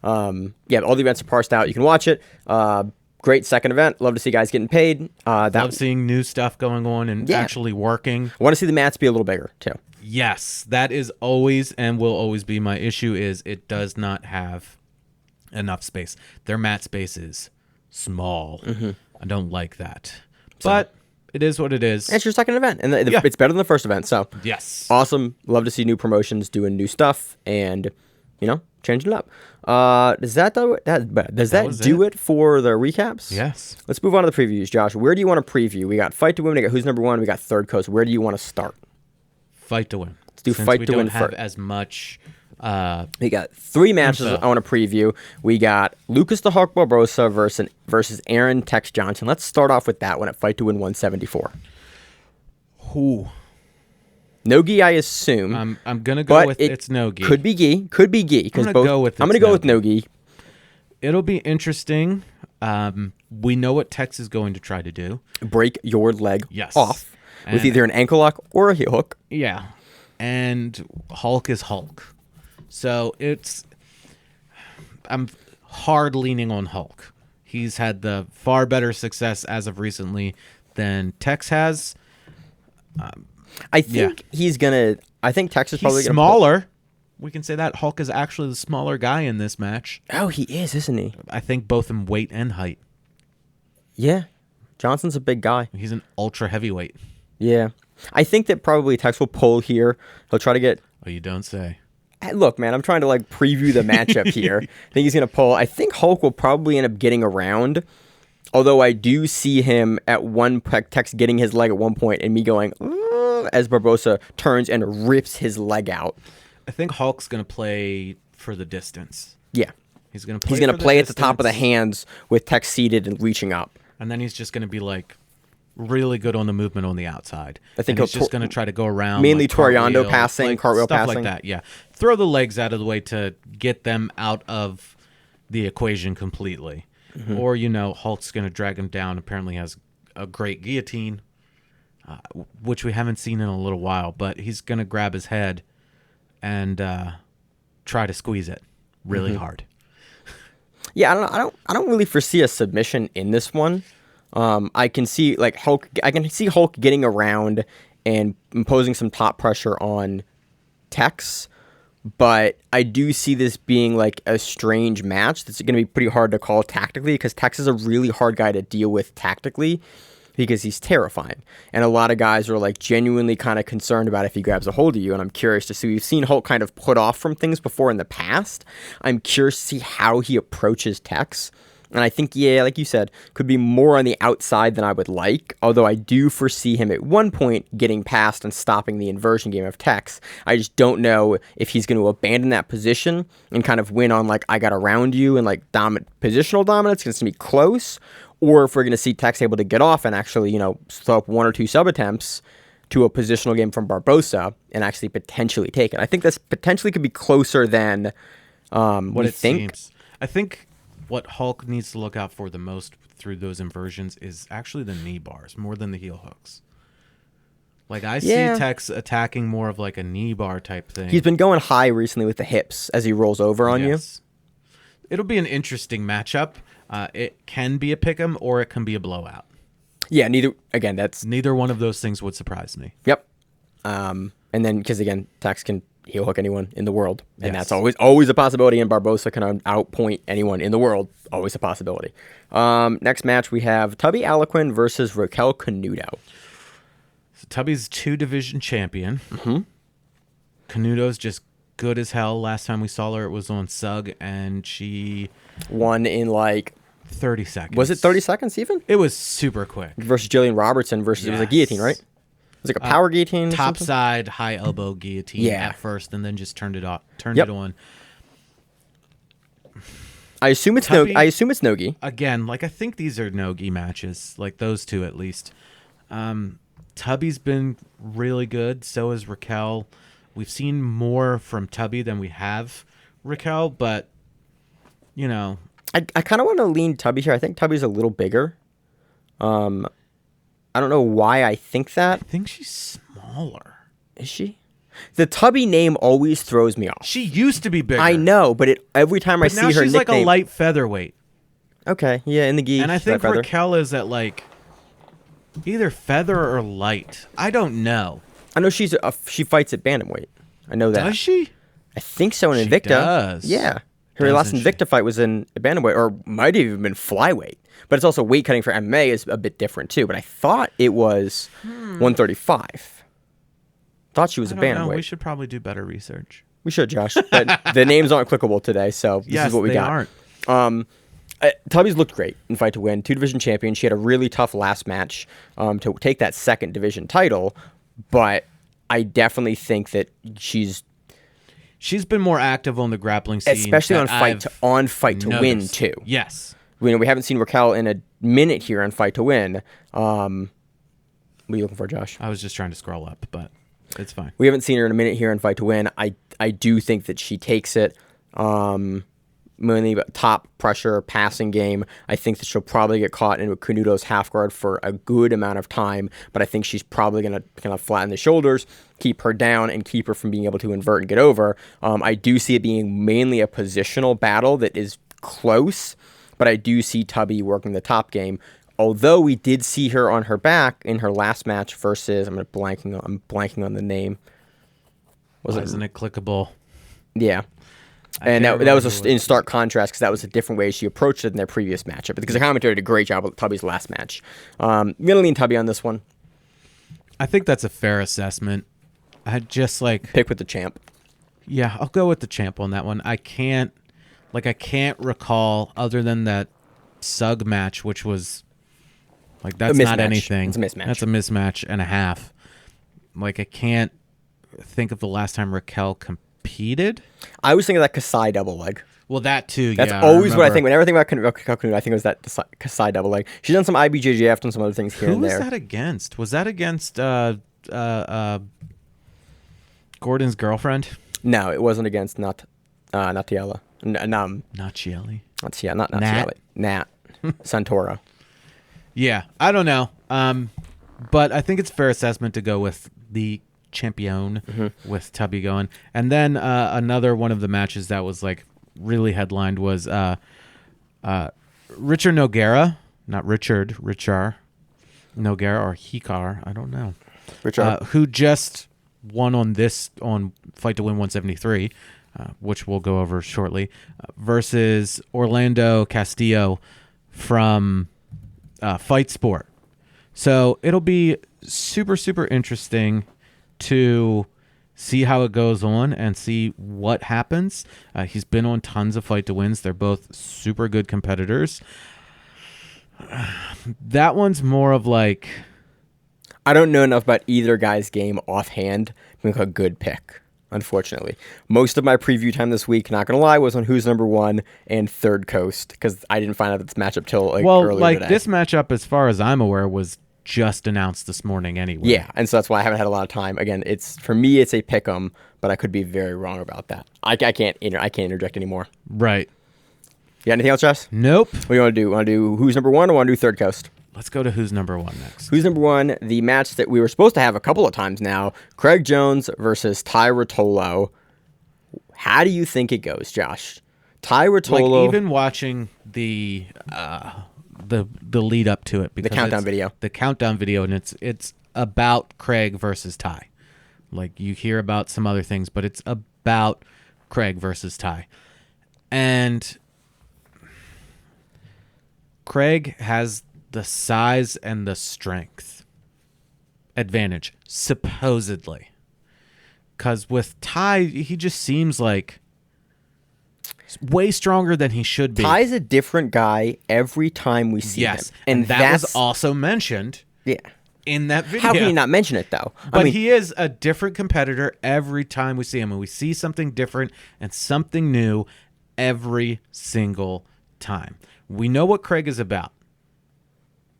S2: All the events are parsed out. You can watch it. Great second event. Love to see guys getting paid.
S1: Love seeing new stuff going on and actually working.
S2: I want to see the mats be a little bigger too.
S1: Yes, that is always and will always be my issue. Is it does not have enough space. Their mat space is small. I don't like that. But it is what it is.
S2: It's your second event, and it's better than the first event. So
S1: yes,
S2: awesome. Love to see new promotions doing new stuff and changing it up. Does that do it for the recaps?
S1: Yes.
S2: Let's move on to the previews, Josh. Where do you want to preview? We got Fight to Win. We got Who's Number One. We got Third Coast. Where do you want to start?
S1: Fight to Win.
S2: Let's do Fight to Win
S1: first. We don't have
S2: first.
S1: as much.
S2: We got 3 matches I want to preview. We got Lucas the Hawk Barbosa versus Aaron Tex Johnson. Let's start off with that one at Fight to Win 174.
S1: Who?
S2: No gi, I assume.
S1: I'm gonna go with it's no gi.
S2: Could be gi. Could be gi.
S1: I'm gonna go with
S2: no gi.
S1: It'll be interesting. We know what Tex is going to try to do.
S2: Break your leg off with either an ankle lock or a heel hook.
S1: Yeah. And Hulk is Hulk. So I'm hard leaning on Hulk. He's had the far better success as of recently than Tex has.
S2: I think I think Tex is probably
S1: smaller. We can say that Hulk is actually the smaller guy in this match.
S2: Oh, he is, isn't he?
S1: I think both in weight and height.
S2: Yeah. Johnson's a big guy.
S1: He's an ultra heavyweight.
S2: Yeah. I think that probably Tex will pull here. He'll try to get...
S1: Oh, you don't say.
S2: Hey, look, man, I'm trying to preview the matchup here. I think he's going to pull. I think Hulk will probably end up getting around. Although I do see him at Tex getting his leg at one point and me going, as Barbosa turns and rips his leg out.
S1: I think Hulk's going to play for the distance.
S2: Yeah.
S1: He's going
S2: to play at the top of the hands with Tex seated and reaching up.
S1: And then he's just going to be really good on the movement on the outside.
S2: I think
S1: he's just going to try to go around.
S2: Mainly Toriando passing, cartwheel
S1: stuff
S2: passing.
S1: Like that, yeah. Throw the legs out of the way to get them out of the equation completely. Mm-hmm. Or, Hulk's going to drag him down. Apparently has a great guillotine. which we haven't seen in a little while. But he's going to grab his head and try to squeeze it really hard.
S2: Yeah, I don't really foresee a submission in this one. I can see Hulk getting around and imposing some top pressure on Tex, but I do see this being like a strange match that's going to be pretty hard to call tactically, because Tex is a really hard guy to deal with tactically because he's terrifying. And a lot of guys are like genuinely kind of concerned about if he grabs a hold of you, and I'm curious to see. We've seen Hulk kind of put off from things before in the past. I'm curious to see how he approaches Tex. And I think, yeah, like you said, could be more on the outside than I would like, although I do foresee him at one point getting past and stopping the inversion game of Tex. I just don't know if he's going to abandon that position and kind of win on, like, I got around you and, like, positional dominance. It's going to be close. Or if we're going to see Tex able to get off and actually, throw up 1 or 2 sub-attempts to a positional game from Barbosa and actually potentially take it. I think this potentially could be closer than
S1: what it seems. I think what Hulk needs to look out for the most through those inversions is actually the knee bars more than the heel hooks. Like, I see Tex attacking more of like a knee bar type thing.
S2: He's been going high recently with the hips as he rolls over on you.
S1: It'll be an interesting matchup. It can be a pick'em or it can be a blowout.
S2: Yeah, neither
S1: one of those things would surprise me.
S2: Yep. And then, because again, Tex can heel hook anyone in the world, and that's always a possibility, and Barbosa can outpoint anyone in the world, always a possibility. Next match, we have Tubby Aliquin versus Raquel Canuto.
S1: So Tubby's 2-division champion. Canuto's just good as hell. Last time we saw her, it was on Sug, and she
S2: won in like
S1: 30 seconds.
S2: Was it 30 seconds even?
S1: It was super quick.
S2: Versus Jillian Robertson it was a guillotine, right? It was like a power guillotine.
S1: Top side, high elbow guillotine at first, and then just turned it on.
S2: I assume it's Nogi.
S1: Again, like, I think these are Nogi matches, like those two at least. Tubby's been really good. So is Raquel. We've seen more from Tubby than we have Raquel, but
S2: I kind of want to lean Tubby here. I think Tubby's a little bigger. I don't know why I think that.
S1: I think she's smaller.
S2: Is she? The Tubby name always throws me off.
S1: She used to be bigger.
S2: I know, but every time I see her nickname...
S1: now she's like a light featherweight.
S2: Okay, yeah, in the gi.
S1: And I think Raquel is at like either feather or light. I don't know.
S2: I know she fights at bantamweight. I know that.
S1: Does she?
S2: I think so in Invicta. She
S1: does.
S2: Yeah. Her last Invicta fight was in bantamweight, or might have even been flyweight. But it's also weight cutting for MMA is a bit different too. But I thought it was 135. Thought she was a bantamweight.
S1: We should probably do better research.
S2: We should, Josh. But the names aren't clickable today, so this is what we got.
S1: Aren't.
S2: Tubby's looked great in Fight to Win. 2-division champion. She had a really tough last match to take that 2nd division title. But I definitely think that she's
S1: been more active on the grappling scene,
S2: especially on Fight to Win too.
S1: Yes.
S2: We haven't seen Raquel in a minute here on Fight to Win. What are you looking for, Josh?
S1: I was just trying to scroll up, but it's fine.
S2: We haven't seen her in a minute here on Fight to Win. I do think that she takes it. Mainly top pressure passing game. I think that she'll probably get caught into Canuto's half guard for a good amount of time, but I think she's probably going to kind of flatten the shoulders, keep her down, and keep her from being able to invert and get over. I do see it being mainly a positional battle that is close, but I do see Tubby working the top game. Although we did see her on her back in her last match versus I'm blanking on the name.
S1: Wasn't it clickable?
S2: Yeah. And that was in stark contrast because that was a different way she approached it in their previous matchup. Because the commentary did a great job with Tubby's last match. I'm going to lean Tubby on this one.
S1: I think that's a fair assessment. I just
S2: pick with the champ.
S1: Yeah, I'll go with the champ on that one. I can't recall other than that Sug match, which was that's not anything.
S2: It's a mismatch.
S1: That's a mismatch and a half. I can't think of the last time Raquel competed.
S2: I was thinking of that Kasai double leg.
S1: Well, that too.
S2: That's always what I think. Whenever I think about Canuto, I think it was that Kasai double leg. She's done some IBJJF, done some other things here and there.
S1: Who was that against? Was that against Gordon's girlfriend?
S2: No, it wasn't against Natiela.
S1: Natieli?
S2: Not Natieli. Nat. Santoro.
S1: Yeah, I don't know. But I think it's a fair assessment to go with the champion with Tubby going. And then another one of the matches that was like really headlined was Richard Nogueira, not Richard Nogueira or Hikar, I don't know. Who just won on Fight to Win 173, which we'll go over shortly, versus Orlando Castillo from Fight Sport. So it'll be super, super interesting to see how it goes on and see what happens. He's been on tons of Fight to Wins. They're both super good competitors. That one's more of like...
S2: I don't know enough about either guy's game offhand to make a good pick, unfortunately. Most of my preview time this week, not going to lie, was on Who's Number One and Third Coast, because I didn't find out this matchup till earlier today.
S1: This matchup, as far as I'm aware, was just announced this morning anyway.
S2: Yeah, and so that's why I haven't had a lot of time. Again, for me, it's a pick'em, but I could be very wrong about that. I can't interject anymore.
S1: Right.
S2: You got anything else, Jess?
S1: Nope.
S2: What do you want to do? Want to do Who's Number One or want to do Third Coast?
S1: Let's go to Who's Number One next.
S2: Who's Number One? The match that we were supposed to have a couple of times now. Craig Jones versus Tye Ruotoulo. How do you think it goes, Josh? Tye Ruotoulo.
S1: Like, even watching the lead up to it, because
S2: the countdown video,
S1: and it's about Craig versus Tye. Like, you hear about some other things, but it's about Craig versus Tye. And Craig has the size and the strength advantage, supposedly. Because with Tye, he just seems like way stronger than he should be.
S2: Tye's a different guy every time we see him.
S1: And that was also mentioned in that video.
S2: How can you not mention it, though?
S1: But he is a different competitor every time we see him. And we see something different and something new every single time. We know what Craig is about,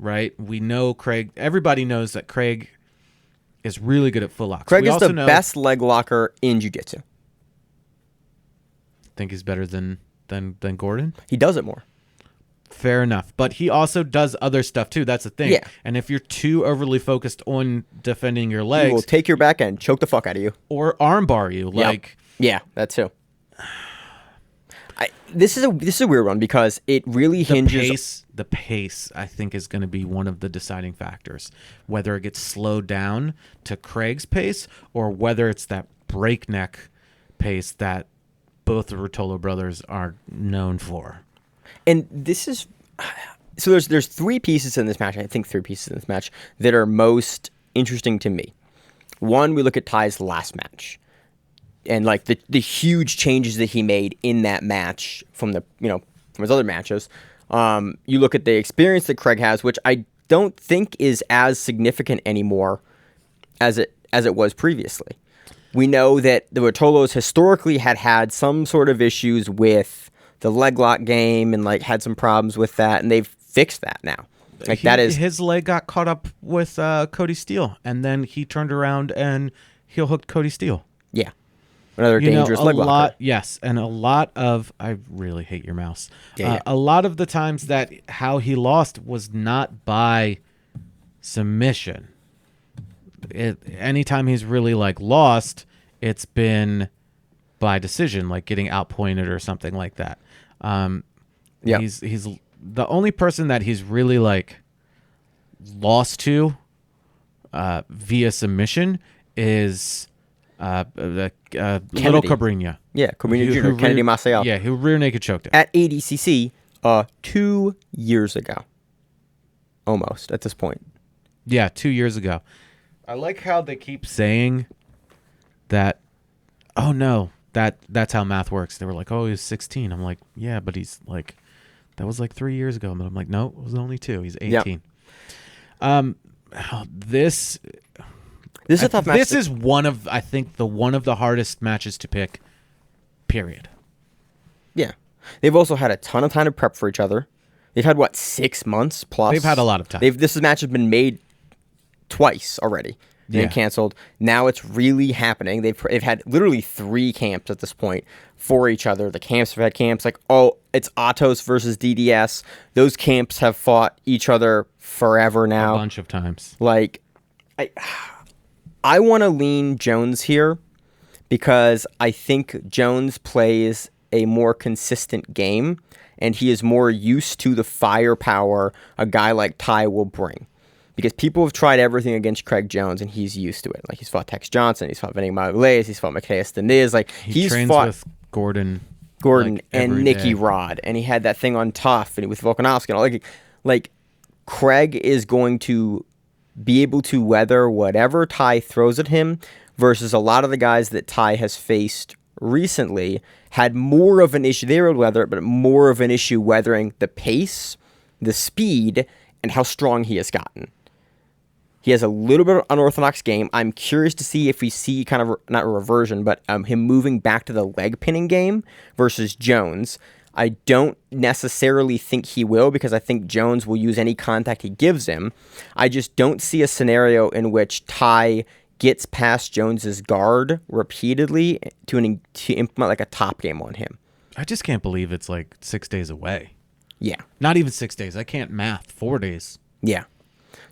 S1: right? We know Craig. Everybody knows that Craig is really good at full locks.
S2: Craig is the best leg locker in jiu-jitsu.
S1: Think he's better than Gordon?
S2: He does it more.
S1: Fair enough. But he also does other stuff too. That's the thing.
S2: Yeah.
S1: And if you're too overly focused on defending your legs,
S2: he will take your back end, choke the fuck out of you,
S1: or armbar you. Like,
S2: yeah, that too. This is a weird one because it really hinges.
S1: The pace, I think, is going to be one of the deciding factors. Whether it gets slowed down to Craig's pace or whether it's that breakneck pace that both the Ruotolo brothers are known for.
S2: And this is... So there's three pieces in this match, I think 3 pieces in this match, that are most interesting to me. One, we look at Tye's last match. And like the huge changes that he made in that match from his other matches. You look at the experience that Craig has, which I don't think is as significant anymore as it was previously. We know that the Ruotolos historically had some sort of issues with the leg lock game and like had some problems with that, and they've fixed that now. Like
S1: his leg got caught up with Cody Steele, and then he turned around and heel hooked Cody Steele.
S2: Yeah. Another dangerous leg locker.
S1: Yes, and a lot of... I really hate your mouse.
S2: Yeah.
S1: A lot of the times that how he lost was not by submission. Anytime he's really like lost, it's been by decision, like getting outpointed or something like that. He's the only person that he's really like lost to via submission is... little Cabrinha.
S2: Yeah, Cabrinha Jr., Kennedy Micael.
S1: Yeah, who rear naked choked it.
S2: At ADCC 2 years ago. Almost, at this point.
S1: Yeah, 2 years ago. I like how they keep saying that, oh no, that's how math works. They were like, oh, he was 16. I'm like, yeah, but he's like, that was like 3 years ago. But I'm like, no, it was only 2. He's 18. Yep. This is a tough match. This is one of the hardest matches to pick, period.
S2: Yeah. They've also had a ton of time to prep for each other. They've had, 6 months plus?
S1: They've had a lot of time.
S2: This match has been made twice already. Been canceled. Now it's really happening. They've had literally 3 camps at this point for each other. The camps have had camps like, it's Atos versus DDS. Those camps have fought each other forever now.
S1: A bunch of times.
S2: Like, I want to lean Jones here because I think Jones plays a more consistent game, and he is more used to the firepower a guy like Tye will bring. Because people have tried everything against Craig Jones, and he's used to it. Like, he's fought Tex Johnson, he's fought Vinny Magalhaes, he's fought Micael Galvao. Like, he's
S1: trains
S2: fought
S1: with Gordon
S2: like, and Nicky Rod, and he had that thing on Tough, and with Volkanovski, and all. Like, Craig is going to be able to weather whatever Tye throws at him, versus a lot of the guys that Tye has faced recently had more of an issue. They were able to weather it, but more of an issue weathering the pace, the speed, and how strong he has gotten. He has a little bit of unorthodox game. I'm curious to see if we see kind of, not a reversion, but him moving back to the leg pinning game versus Jones. I don't necessarily think he will, because I think Jones will use any contact he gives him. I just don't see a scenario in which Tye gets past Jones's guard repeatedly to implement like a top game on him.
S1: I just can't believe it's like 6 days away.
S2: Yeah.
S1: Not even 6 days. I can't math. 4 days.
S2: Yeah.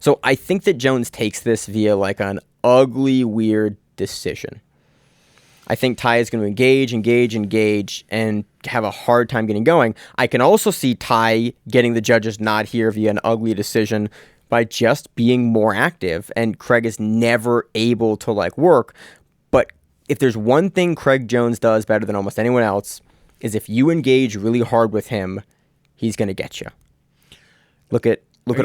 S2: So I think that Jones takes this via like an ugly, weird decision. I think Tye is going to engage, and have a hard time getting going. I can also see Tye getting the judge's nod here via an ugly decision by just being more active, and Craig is never able to like work. But if there's one thing Craig Jones does better than almost anyone else, is if you engage really hard with him, he's going to get you. Look at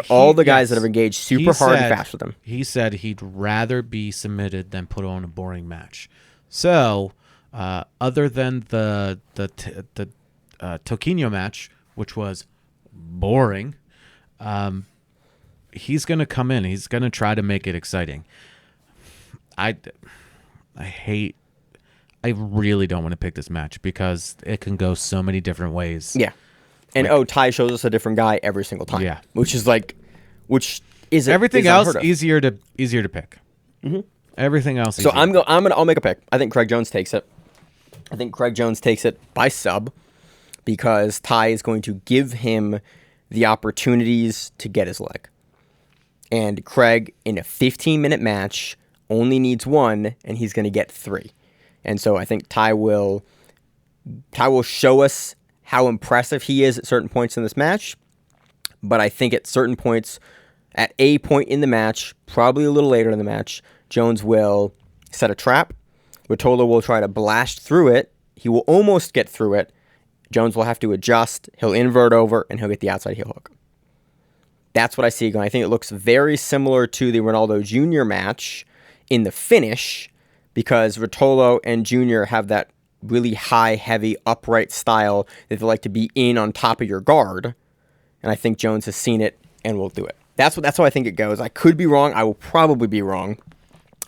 S2: all the guys that have engaged super hard and fast with him. He
S1: said he'd rather be submitted than put on a boring match. So, other than the Toquinho match, which was boring, he's going to come in. He's going to try to make it exciting. I really don't want to pick this match because it can go so many different ways.
S2: Yeah. And Tye shows us a different guy every single time.
S1: Yeah.
S2: Which is
S1: everything else easier to pick.
S2: Mm-hmm.
S1: Everything else.
S2: So I'll make a pick. I think Craig Jones takes it. I think Craig Jones takes it by sub, because Tye is going to give him the opportunities to get his leg. And Craig, in a 15-minute match, only needs one, and he's going to get 3. And so I think Tye will show us how impressive he is at certain points in this match. But I think at certain points, at a point in the match, probably a little later in the match, Jones will set a trap. Ruotolo will try to blast through it. He will almost get through it. Jones will have to adjust. He'll invert over, and he'll get the outside heel hook. That's what I see going. I think it looks very similar to the Ronaldo Jr. match in the finish, because Ruotolo and Jr. have that really high, heavy, upright style that they like to be in on top of your guard. And I think Jones has seen it and will do it. That's how I think it goes. I could be wrong. I will probably be wrong.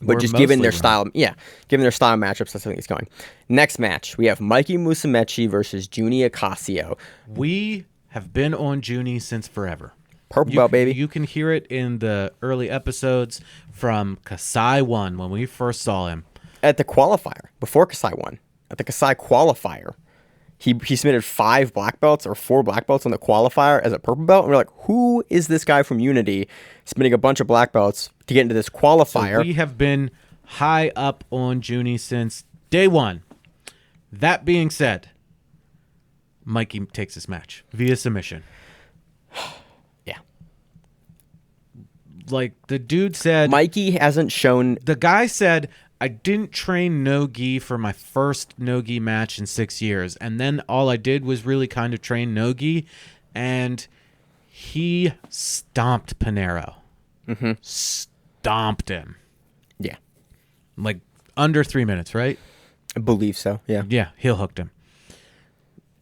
S2: But just given their style, given their style matchups, that's how I think it's going. Next match, we have Mikey Musumeci versus Juni Ocasio.
S1: We have been on Juni since forever.
S2: Purple belt, baby.
S1: You can hear it in the early episodes from Kasai 1 when we first saw him.
S2: At the qualifier, before Kasai 1. At the Kasai qualifier, he submitted 5 black belts or 4 black belts on the qualifier as a purple belt. And we're like, who is this guy from Unity submitting a bunch of black belts to get into this qualifier?
S1: So we have been high up on Juni since day 1. That being said, Mikey takes this match via submission.
S2: Yeah.
S1: Like, the dude said...
S2: Mikey hasn't shown...
S1: The guy said... I didn't train no-gi for my first no-gi match in 6 years. And then all I did was really kind of train no-gi. And he stomped Pinheiro.
S2: Mm-hmm.
S1: Stomped him.
S2: Yeah.
S1: Like under 3 minutes, right?
S2: I believe so, yeah.
S1: Yeah, heel hooked him.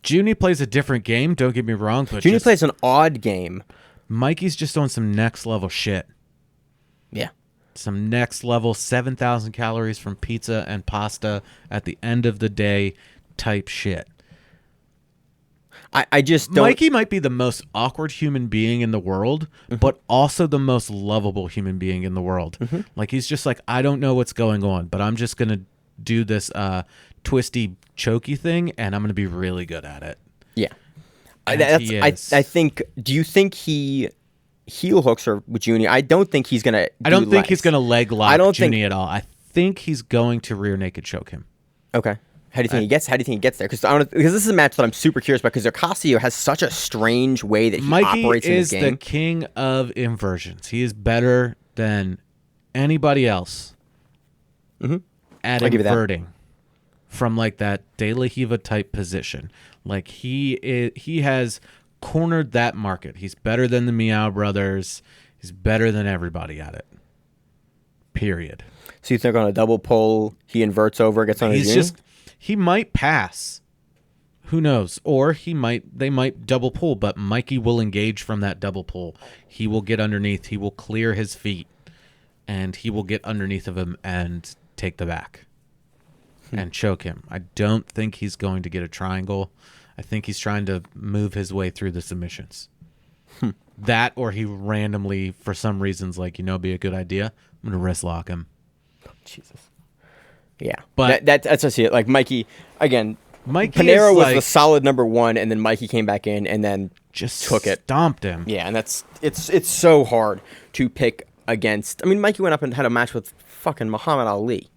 S1: Juni plays a different game, don't get me wrong. But
S2: Juni plays an odd game.
S1: Mikey's just on some next level shit.
S2: Yeah.
S1: Some next level 7,000 calories from pizza and pasta at the end of the day type shit.
S2: I just don't...
S1: Mikey might be the most awkward human being in the world, but also the most lovable human being in the world. Mm-hmm. Like, he's just like, I don't know what's going on, but I'm just going to do this twisty, chokey thing, and I'm going to be really good at it.
S2: Yeah. I think... Do you think he heel hooks her with Junie. I don't think he's gonna.
S1: I don't think he's gonna leg lock Junie at all. I think he's going to rear naked choke him.
S2: Okay. How do you think he gets? How do you think he gets there? Because this is a match that I'm super curious about. Because Ocasio has such a strange way that he operates in this game.
S1: Mikey is the king of inversions. He is better than anybody else at inverting from like that De La Riva type position. Like he has cornered that market. He's better than the Miyao brothers. He's better than everybody at it. Period.
S2: So you think on a double pull, he inverts over, gets on his Junie?
S1: He might pass. Who knows? Or they might double pull, but Mikey will engage from that double pull. He will get underneath. He will clear his feet, and he will get underneath of him and take the back and choke him. I don't think he's going to get a triangle. I think he's trying to move his way through the submissions. That, or he randomly, for some reasons, like, it'd be a good idea. I'm going to wrist lock him.
S2: Jesus. Yeah,
S1: but
S2: that's what I see it. Like Mikey, again, Pinheiro was the solid number one, and then Mikey came back in and then
S1: just
S2: took it,
S1: stomped him.
S2: Yeah, and it's so hard to pick against. I mean, Mikey went up and had a match with fucking Muhammad Ali,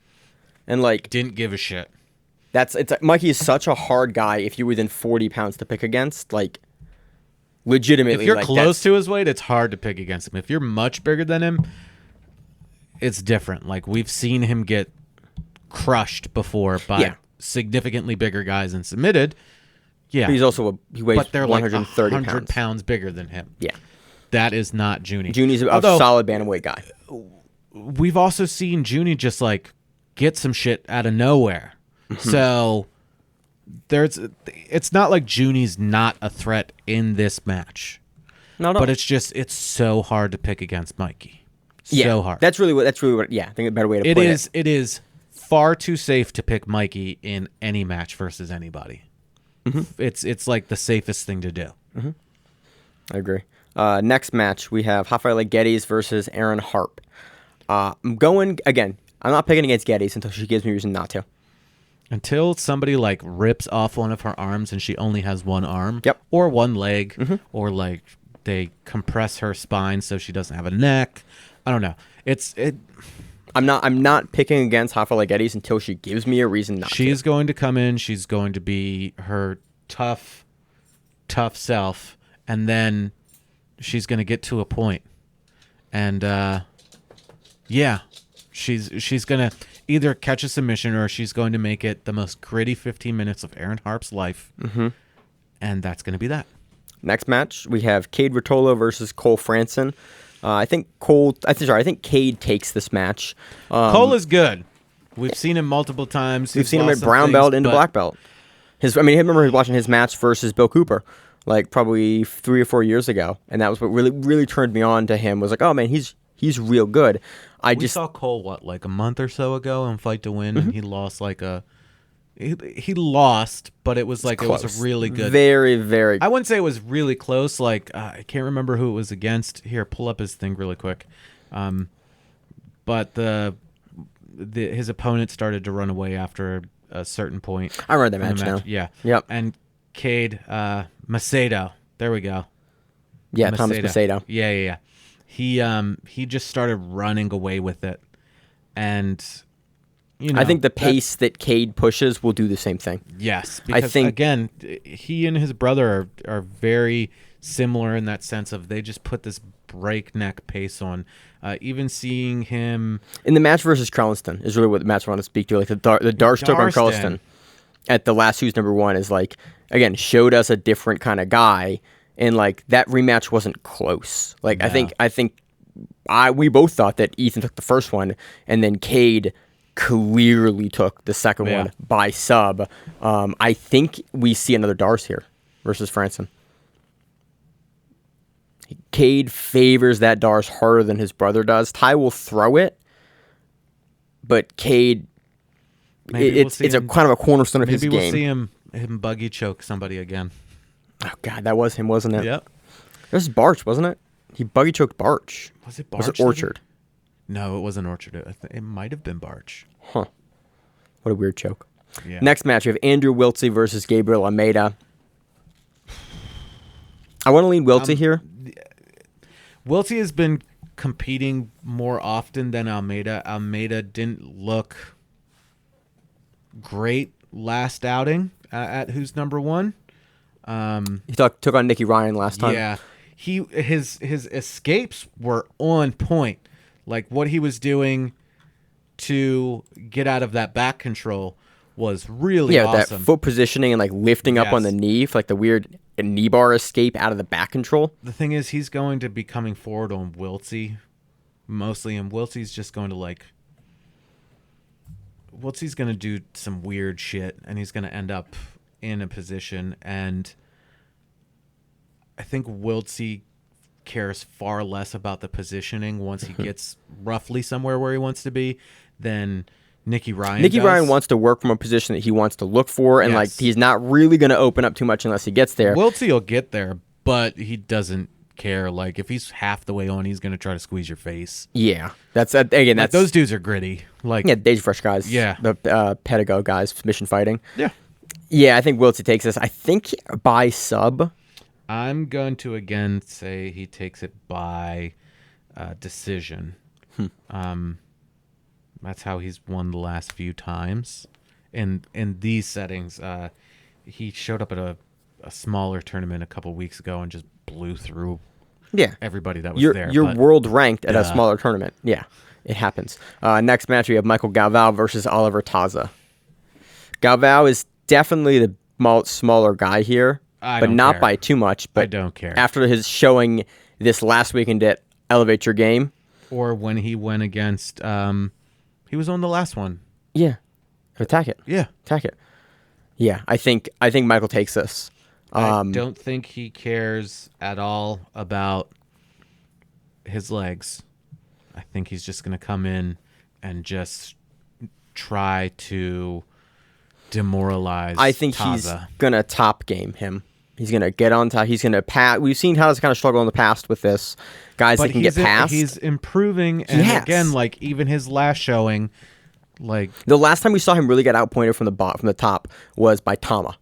S2: and like
S1: didn't give a shit.
S2: Mikey is such a hard guy. If you're within 40 pounds to pick against, like legitimately,
S1: if you're close to his weight, it's hard to pick against him. If you're much bigger than him, it's different. Like we've seen him get crushed before by significantly bigger guys and submitted. Yeah,
S2: but he weighs
S1: but they're
S2: 130
S1: like 100 pounds bigger than him.
S2: Yeah,
S1: that is not Junie.
S2: Junie's a solid bantamweight guy.
S1: We've also seen Junie just like get some shit out of nowhere. So it's not like Junie's not a threat in this match.
S2: No.
S1: But it's so hard to pick against Mikey. So hard.
S2: That's really what. Yeah, I think a better way to put it.
S1: It is far too safe to pick Mikey in any match versus anybody. It's like the safest thing to do.
S2: I agree. Next match we have Rafaela Geddes versus Aaron Harp. I'm going again. I'm not picking against Geddes until she gives me reason not to.
S1: Until somebody like rips off one of her arms and she only has one arm, or one leg, or like they compress her spine so she doesn't have a neck. I don't know. I'm
S2: not picking against Rafaela Geddes until she gives me a reason not to.
S1: She's going to come in. She's going to be her tough self, and then she's going to get to a point, and she's going to either catch a submission or she's going to make it the most gritty 15 minutes of Aaron Harp's life, and that's going to be that.
S2: Next match we have Cade Ruotolo versus Cole Franson. I think Cade takes this match.
S1: Cole is good. We've seen him multiple times.
S2: We've seen him at brown belt into black belt. I remember watching his match versus Bill Cooper, like probably 3 or 4 years ago, and that was what really, really turned me on to him. Was like, oh man, he's real good. We
S1: saw Cole like a month or so ago in Fight to Win, and he lost he lost, but it was like it was a really good.
S2: Very, very.
S1: I wouldn't say it was really close. Like I can't remember who it was against. Here, pull up his thing really quick. But his opponent started to run away after a certain point.
S2: I remember that match now.
S1: Yeah.
S2: Yep.
S1: And Cade Macedo. There we go.
S2: Yeah, Macedo. Thomas Macedo.
S1: Yeah. He just started running away with it, and.
S2: I think the pace that Cade pushes will do the same thing.
S1: Yes, because again, he and his brother are very similar in that sense of they just put this breakneck pace on. Even seeing him
S2: in the match versus Carlston is really what the match I want to speak to. Like the Darce took on Carlston at the last Who's Number One is like again showed us a different kind of guy, and like that rematch wasn't close. Like no. I think we both thought that Ethan took the first one, and then Cade clearly took the second one by sub. I think we see another Darce here versus Franson. Cade favors that Darce harder than his brother does. Tye will throw it, but Cade, it's a kind of a cornerstone of his game.
S1: Maybe we'll see him buggy choke somebody again.
S2: Oh God, that was him, wasn't it?
S1: Yep.
S2: It was Barch, wasn't it? He buggy choked Barch.
S1: Was it Barch?
S2: Was it Orchard?
S1: No, it wasn't Orchard. It might have been Barch.
S2: Huh. What a weird choke.
S1: Yeah.
S2: Next match, we have Andrew Wiltse versus Gabriel Almeida. I want to lean Wiltse here.
S1: Wiltsey has been competing more often than Almeida. Almeida didn't look great last outing at Who's Number One.
S2: He took on Nicky Ryan last time.
S1: Yeah, his escapes were on point. Like what he was doing to get out of that back control was really awesome.
S2: That foot positioning and like lifting up on the knee for like the weird knee bar escape out of the back control.
S1: The thing is, he's going to be coming forward on Wiltsey mostly, and Wiltsey's just going to Wiltsey's going to do some weird shit, and he's going to end up in a position, and I think Wiltsey cares far less about the positioning once he gets roughly somewhere where he wants to be than Nicky Ryan does.
S2: Ryan wants to work from a position that he wants to look for, and like he's not really going to open up too much unless he gets there.
S1: Wiltsey will get there, but he doesn't care. Like if he's half the way on, he's going to try to squeeze your face.
S2: Yeah, that's again. That's
S1: those dudes are gritty. Like
S2: Daisy Fresh guys.
S1: Yeah,
S2: the Pedro guys, submission fighting.
S1: Yeah.
S2: I think Wiltsey takes this. I think by sub.
S1: I'm going to again say he takes it by decision. That's how he's won the last few times. In these settings, he showed up at a smaller tournament a couple weeks ago and just blew through everybody that was there.
S2: You're world ranked at a smaller tournament. Yeah, it happens. Next match, we have Micael Galvao versus Oliver Taza. Galvao is definitely the smaller guy here, but not by too much. But
S1: I don't care.
S2: After his showing this last weekend at Elevate Your Game.
S1: Or when he went against... he was on the last one.
S2: Yeah. Attack it.
S1: Yeah.
S2: Attack it. Yeah, I think Michael takes this.
S1: I don't think he cares at all about his legs. I think he's just going to come in and just try to demoralize
S2: I think
S1: Taza.
S2: He's going to top game him. He's going to get on top. He's going to pass. We've seen Taza kind of struggle in the past with this. Guys that can get past.
S1: He's improving. And again, like even his last showing, like
S2: the last time we saw him really get outpointed from the top was by Tama.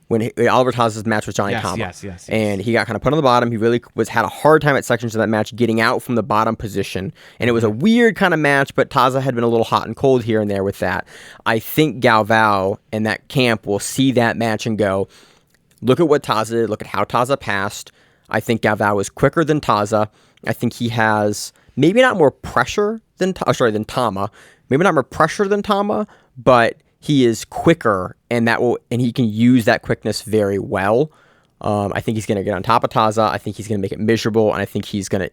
S2: When Oliver Taza's match with Johnny Tama.
S1: Yes.
S2: And he got kind of put on the bottom. He really had a hard time at sections of that match getting out from the bottom position. And it was a weird kind of match, but Taza had been a little hot and cold here and there with that. I think Galvao and that camp will see that match and go, look at what Taza did. Look at how Taza passed. I think Galvao is quicker than Taza. I think he has maybe not more pressure than Tama. Maybe not more pressure than Tama, but he is quicker, and he can use that quickness very well. I think he's going to get on top of Taza. I think he's going to make it miserable, and I think he's going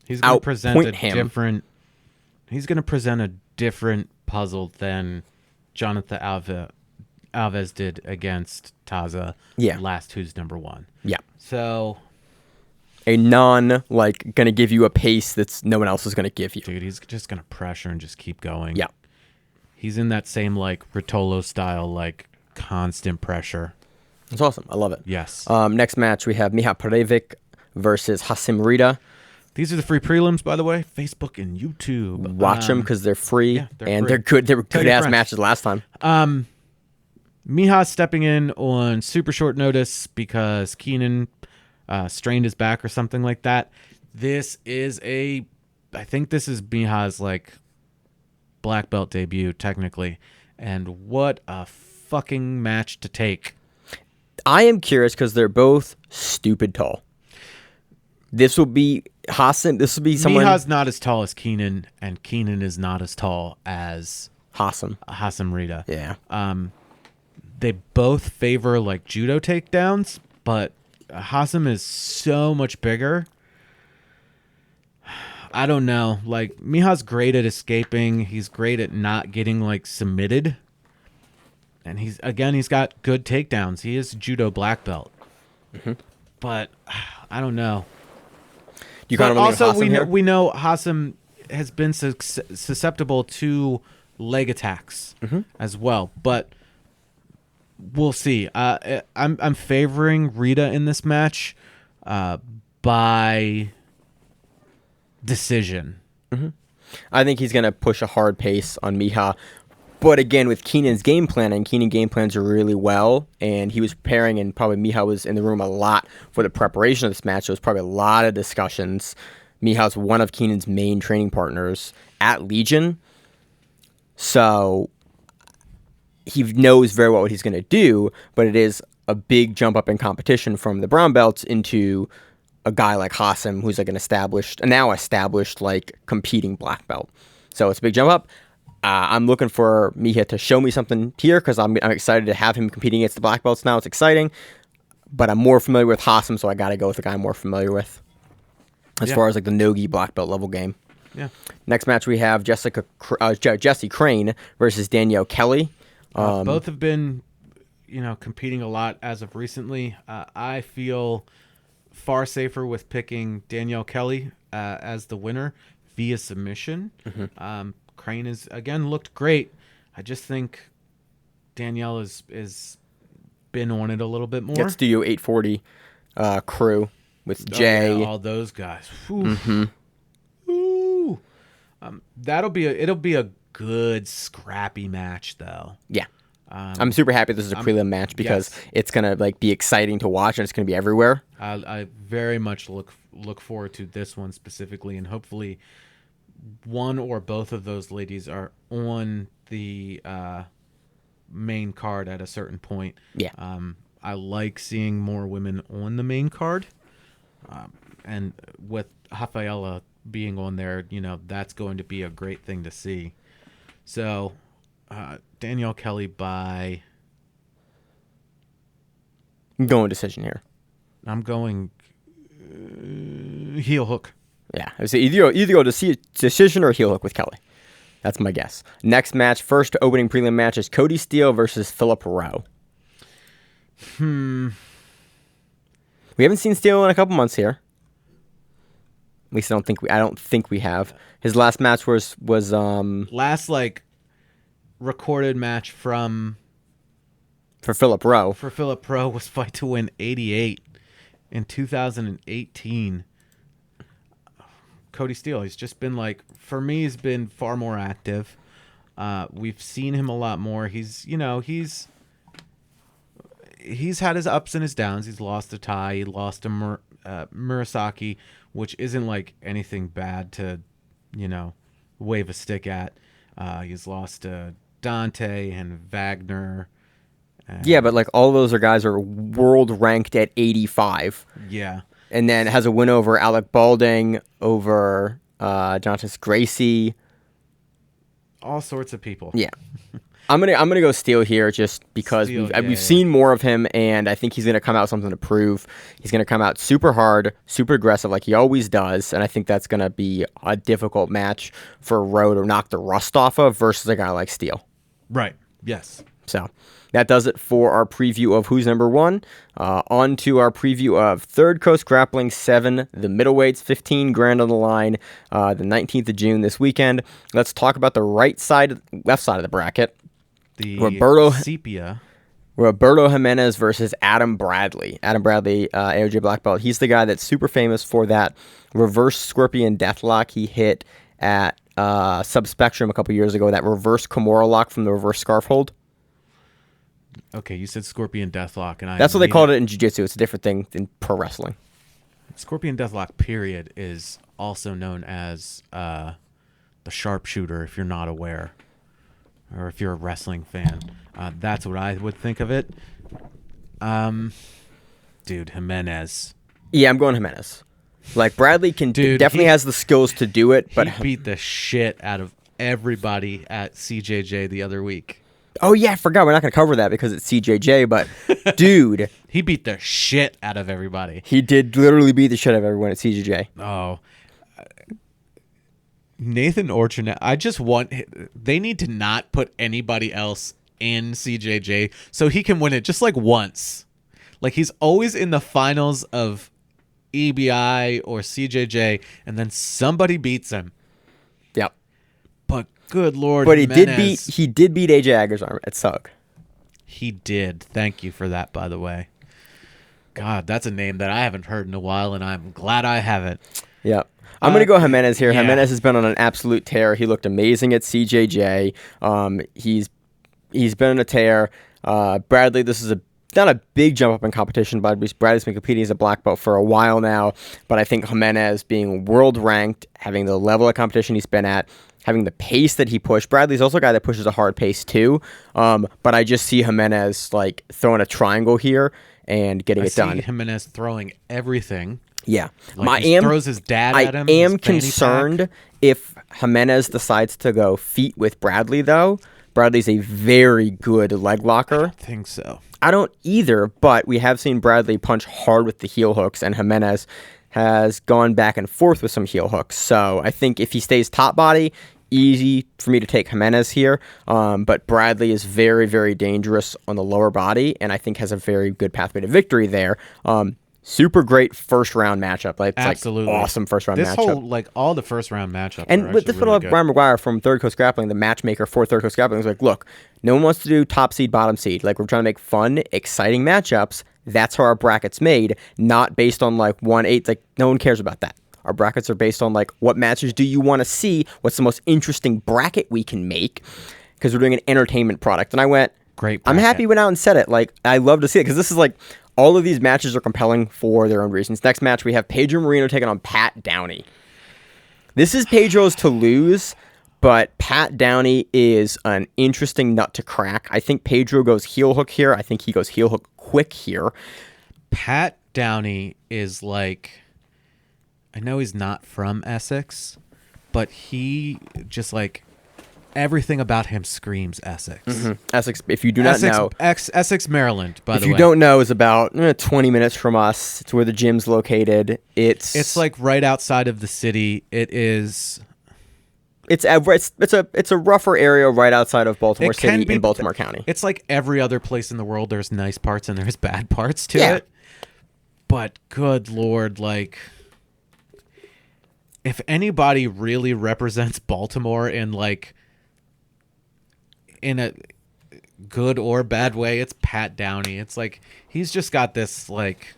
S2: to
S1: present different. He's going to present a different puzzle than Johnatha Alves did against Taza. Last Who's Number One.
S2: Yeah.
S1: So
S2: a going to give you a pace that's no one else is going to give you.
S1: Dude, he's just going to pressure and just keep going.
S2: Yeah.
S1: He's in that same Ruotolo style, constant pressure.
S2: That's awesome. I love it.
S1: Yes.
S2: Next match, we have Miha Previc versus Hasim Rida.
S1: These are the free prelims, by the way. Facebook and YouTube.
S2: Watch them because they're free
S1: they're free.
S2: They're good. They were good-ass matches last time.
S1: Miha's stepping in on super short notice because Keenan strained his back or something like that. I think this is Miha's black belt debut technically, and what a fucking match to take.
S2: I am curious because they're both stupid tall. This will be Hassan. This will be someone.
S1: Miha's not as tall as Keenan, and Keenan is not as tall as
S2: Hasim
S1: Rida.
S2: Yeah.
S1: They both favor judo takedowns, but Hasim is so much bigger. I don't know. Miha's great at escaping. He's great at not getting submitted. And he's got good takedowns. He is judo black belt. Mm-hmm. But I don't know. We know Hasim has been susceptible to leg attacks as well. But we'll see. I'm favoring Rida in this match by decision.
S2: I think he's going to push a hard pace on Miha. But again, with Keenan's game planning, Keenan game plans really well, and he was preparing, and probably Micael was in the room a lot for the preparation of this match. There was probably a lot of discussions. Micael's one of Keenan's main training partners at Legion, so he knows very well what he's going to do, but it is a big jump up in competition from the brown belts into a guy like Hassim, who's like a now established like competing black belt. So it's a big jump up. I'm looking for Miha to show me something here because I'm excited to have him competing against the black belts now. It's exciting, but I'm more familiar with Hassim, so I got to go with the guy I'm more familiar with as far as like the Nogi black belt level game.
S1: Yeah.
S2: Next match we have Jesse Crane versus Danielle Kelly.
S1: Both have been, competing a lot as of recently. I feel far safer with picking Danielle Kelly as the winner via submission. Mm-hmm. Crane has again looked great. I just think Danielle is been on it a little bit more.
S2: Let's do your 840 crew with Jay.
S1: Yeah, all those guys. Mm-hmm. Ooh. It'll be a good scrappy match though.
S2: Yeah. I'm super happy this is a prelim match because it's gonna like be exciting to watch and it's gonna be everywhere.
S1: I very much look forward to this one specifically, and hopefully one or both of those ladies are on the main card at a certain point.
S2: Yeah.
S1: I like seeing more women on the main card, and with Rafaela being on there, that's going to be a great thing to see. So, Danielle Kelly by...
S2: I'm going decision here.
S1: I'm going heel hook.
S2: Yeah, I would say either go to decision or heel hook with Kelly. That's my guess. Next match, first opening prelim match is Cody Steele versus Philip Rowe. We haven't seen Steele in a couple months here. At least I don't think we have. His last match was
S1: last like recorded match for
S2: Philip Rowe.
S1: For Philip Rowe was Fight to Win 88 in 2018. Cody Steele, he's just been for me, he's been far more active. We've seen him a lot more. He's had his ups and his downs. He's lost to Tye. He lost to Murasaki, which isn't like anything bad to, wave a stick at. He's lost to Dante and Wagner.
S2: Yeah, but all those guys are world ranked at 85.
S1: Yeah.
S2: And then has a win over Alec Balding, over Johnatha Gracie.
S1: All sorts of people.
S2: Yeah. I'm gonna go Steele here just because we've seen more of him, and I think he's gonna come out with something to prove. He's gonna come out super hard, super aggressive like he always does, and I think that's gonna be a difficult match for Rowe to knock the rust off of versus a guy like Steele.
S1: Right. Yes.
S2: So that does it for our preview of who's number one. On to our preview of Third Coast Grappling 7, the middleweights, 15 grand on the line, the 19th of June this weekend. Let's talk about the left side of the bracket.
S1: The Sepia.
S2: Roberto Jimenez versus Adam Bradley. Adam Bradley, AOJ black belt. He's the guy that's super famous for that reverse scorpion deathlock he hit at Subspectrum a couple years ago, that reverse Kimura lock from the reverse scarf hold.
S1: Okay, you said Scorpion Deathlock, and
S2: that's what they called it in Jiu-Jitsu. It's a different thing than pro wrestling.
S1: Scorpion Deathlock, period, is also known as the sharpshooter, if you're not aware, or if you're a wrestling fan. That's what I would think of it. Dude, Jimenez.
S2: Yeah, I'm going Jimenez. Bradley definitely has the skills to do it, but
S1: he beat the shit out of everybody at CJJ the other week.
S2: Oh, yeah, I forgot. We're not going to cover that because it's CJJ, but dude.
S1: He beat the shit out of everybody.
S2: He did literally beat the shit out of everyone at CJJ.
S1: Oh. Nathan Orchard, they need to not put anybody else in CJJ so he can win it just once. He's always in the finals of EBI or CJJ, and then somebody beats him.
S2: Yep.
S1: But good Lord,
S2: but he did beat AJ Agazarm at SUG.
S1: He did. Thank you for that, by the way. God, that's a name that I haven't heard in a while, and I'm glad I haven't.
S2: Yeah. I'm going to go Jimenez here.
S1: Yeah.
S2: Jimenez has been on an absolute tear. He looked amazing at CJJ. He's been on a tear. Bradley, this is not a big jump up in competition, but Bradley's been competing as a black belt for a while now. But I think Jimenez being world ranked, having the level of competition he's been at, having the pace that he pushed. Bradley's also a guy that pushes a hard pace too. But I just see Jimenez like throwing a triangle here and getting it done.
S1: I see Jimenez throwing everything.
S2: Yeah.
S1: Like he throws his dad at him.
S2: I am concerned if Jimenez decides to go feet with Bradley, though. Bradley's a very good leg locker.
S1: I don't think so.
S2: I don't either, but we have seen Bradley punch hard with the heel hooks, and Jimenez has gone back and forth with some heel hooks. So I think if he stays top body, easy for me to take Jimenez here. But Bradley is very, very dangerous on the lower body, and I think has a very good pathway to victory there. Super great first round matchup. Like, it's
S1: absolutely
S2: like awesome first round matchup.
S1: This whole, like, all the first round matchups.
S2: And with this really Brian McGuire from Third Coast Grappling, the matchmaker for Third Coast Grappling, was like, look, no one wants to do top seed, bottom seed. Like, we're trying to make fun, exciting matchups. That's how our bracket's made, not based on like 1-8. Like, no one cares about that. Our brackets are based on like, what matches do you want to see? What's the most interesting bracket we can make? Because we're doing an entertainment product. And I went,
S1: great bracket.
S2: I'm happy you went out and said it. Like, I love to see it because this is like, all of these matches are compelling for their own reasons. Next match, we have Pedro Moreno taking on Pat Downey. This is Pedro's to lose, but Pat Downey is an interesting nut to crack. I think Pedro goes heel hook here. I think he goes heel hook quick here.
S1: Pat Downey is like, I know he's not from Essex, but he just like, everything about him screams Essex.
S2: Mm-hmm. Essex, if you do not know.
S1: Essex, Maryland, by the way.
S2: If you don't know, is about 20 minutes from us. It's where the gym's located. It's
S1: like right outside of the city. It is...
S2: It's a rougher area right outside of Baltimore City in Baltimore County.
S1: It's like every other place in the world. There's nice parts and there's bad parts to it. But good Lord, like... If anybody really represents Baltimore in like... in a good or bad way, it's Pat Downey. It's like he's just got this like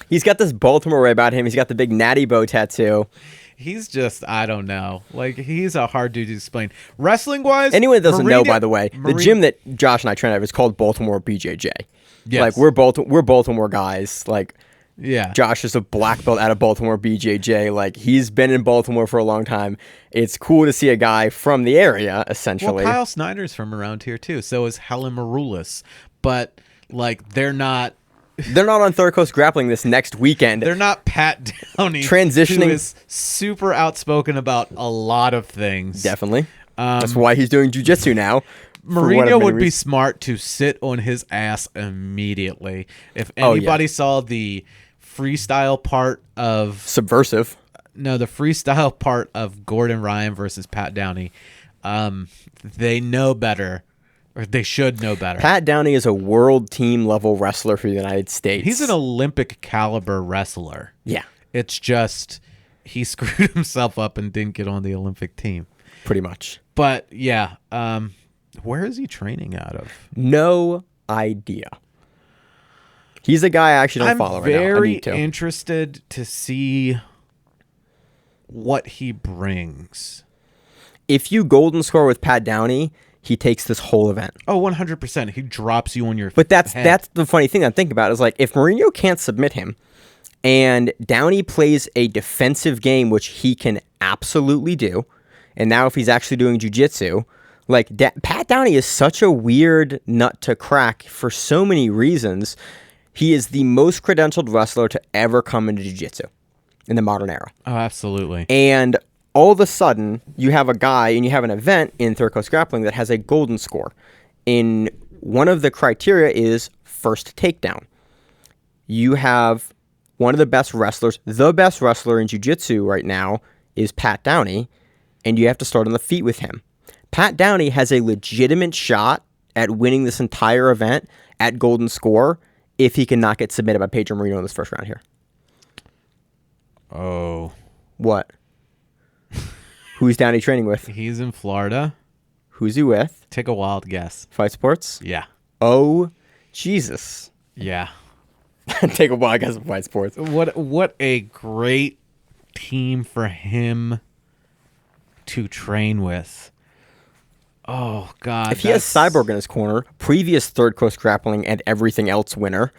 S2: he's got this Baltimore way about him. He's got the big natty bow tattoo.
S1: He's just, I don't know, like he's a hard dude to explain. Wrestling wise,
S2: anyone that doesn't know, by the way, the gym that Josh and I train at is called Baltimore BJJ.
S1: Yes.
S2: Like we're Baltimore guys. Like
S1: yeah,
S2: Josh is a black belt out of Baltimore BJJ. Like he's been in Baltimore for a long time. It's cool to see a guy from the area, essentially.
S1: Well, Kyle Snyder's from around here too. So is Helen Maroulis, but like they're not
S2: on Third Coast Grappling this next weekend.
S1: They're not Pat Downey,
S2: transitioning,
S1: who is super outspoken about a lot of things.
S2: Definitely, that's why he's doing jiu-jitsu now.
S1: Marino would be smart to sit on his ass immediately. If anybody saw the freestyle part of
S2: Subversive.
S1: No, the freestyle part of Gordon Ryan versus Pat Downey, they know better, or they should know better.
S2: Pat Downey is a world team level wrestler for the United States.
S1: He's an Olympic caliber wrestler.
S2: Yeah.
S1: It's just he screwed himself up and didn't get on the Olympic team.
S2: Pretty much.
S1: But yeah, where is he training out of?
S2: No idea. He's a guy I actually don't follow right now.
S1: I'm very interested to see what he brings.
S2: If you golden score with Pat Downey, he takes this whole event.
S1: Oh, 100%. He drops you on your
S2: But that's
S1: head.
S2: the funny thing I'm thinking about is like if Mourinho can't submit him and Downey plays a defensive game, which he can absolutely do, and now if he's actually doing jiu-jitsu, like Pat Downey is such a weird nut to crack for so many reasons. He is the most credentialed wrestler to ever come into jiu-jitsu in the modern era.
S1: Oh, absolutely.
S2: And all of a sudden, you have a guy and you have an event in Third Coast Grappling that has a golden score. In one of the criteria is first takedown. You have one of the best wrestlers, the best wrestler in jiu-jitsu right now is Pat Downey, and you have to start on the feet with him. Pat Downey has a legitimate shot at winning this entire event at golden score if he can not get submitted by Pedro Moreno in this first round here.
S1: Oh.
S2: What? Who's Downey training with?
S1: He's in Florida.
S2: Who's he with?
S1: Take a wild guess.
S2: Fight Sports?
S1: Yeah.
S2: Oh, Jesus.
S1: Yeah.
S2: Take a wild guess with Fight Sports.
S1: What a great team for him to train with. Oh, God.
S2: If he has Cyborg in his corner, previous Third Coast Grappling and everything else winner,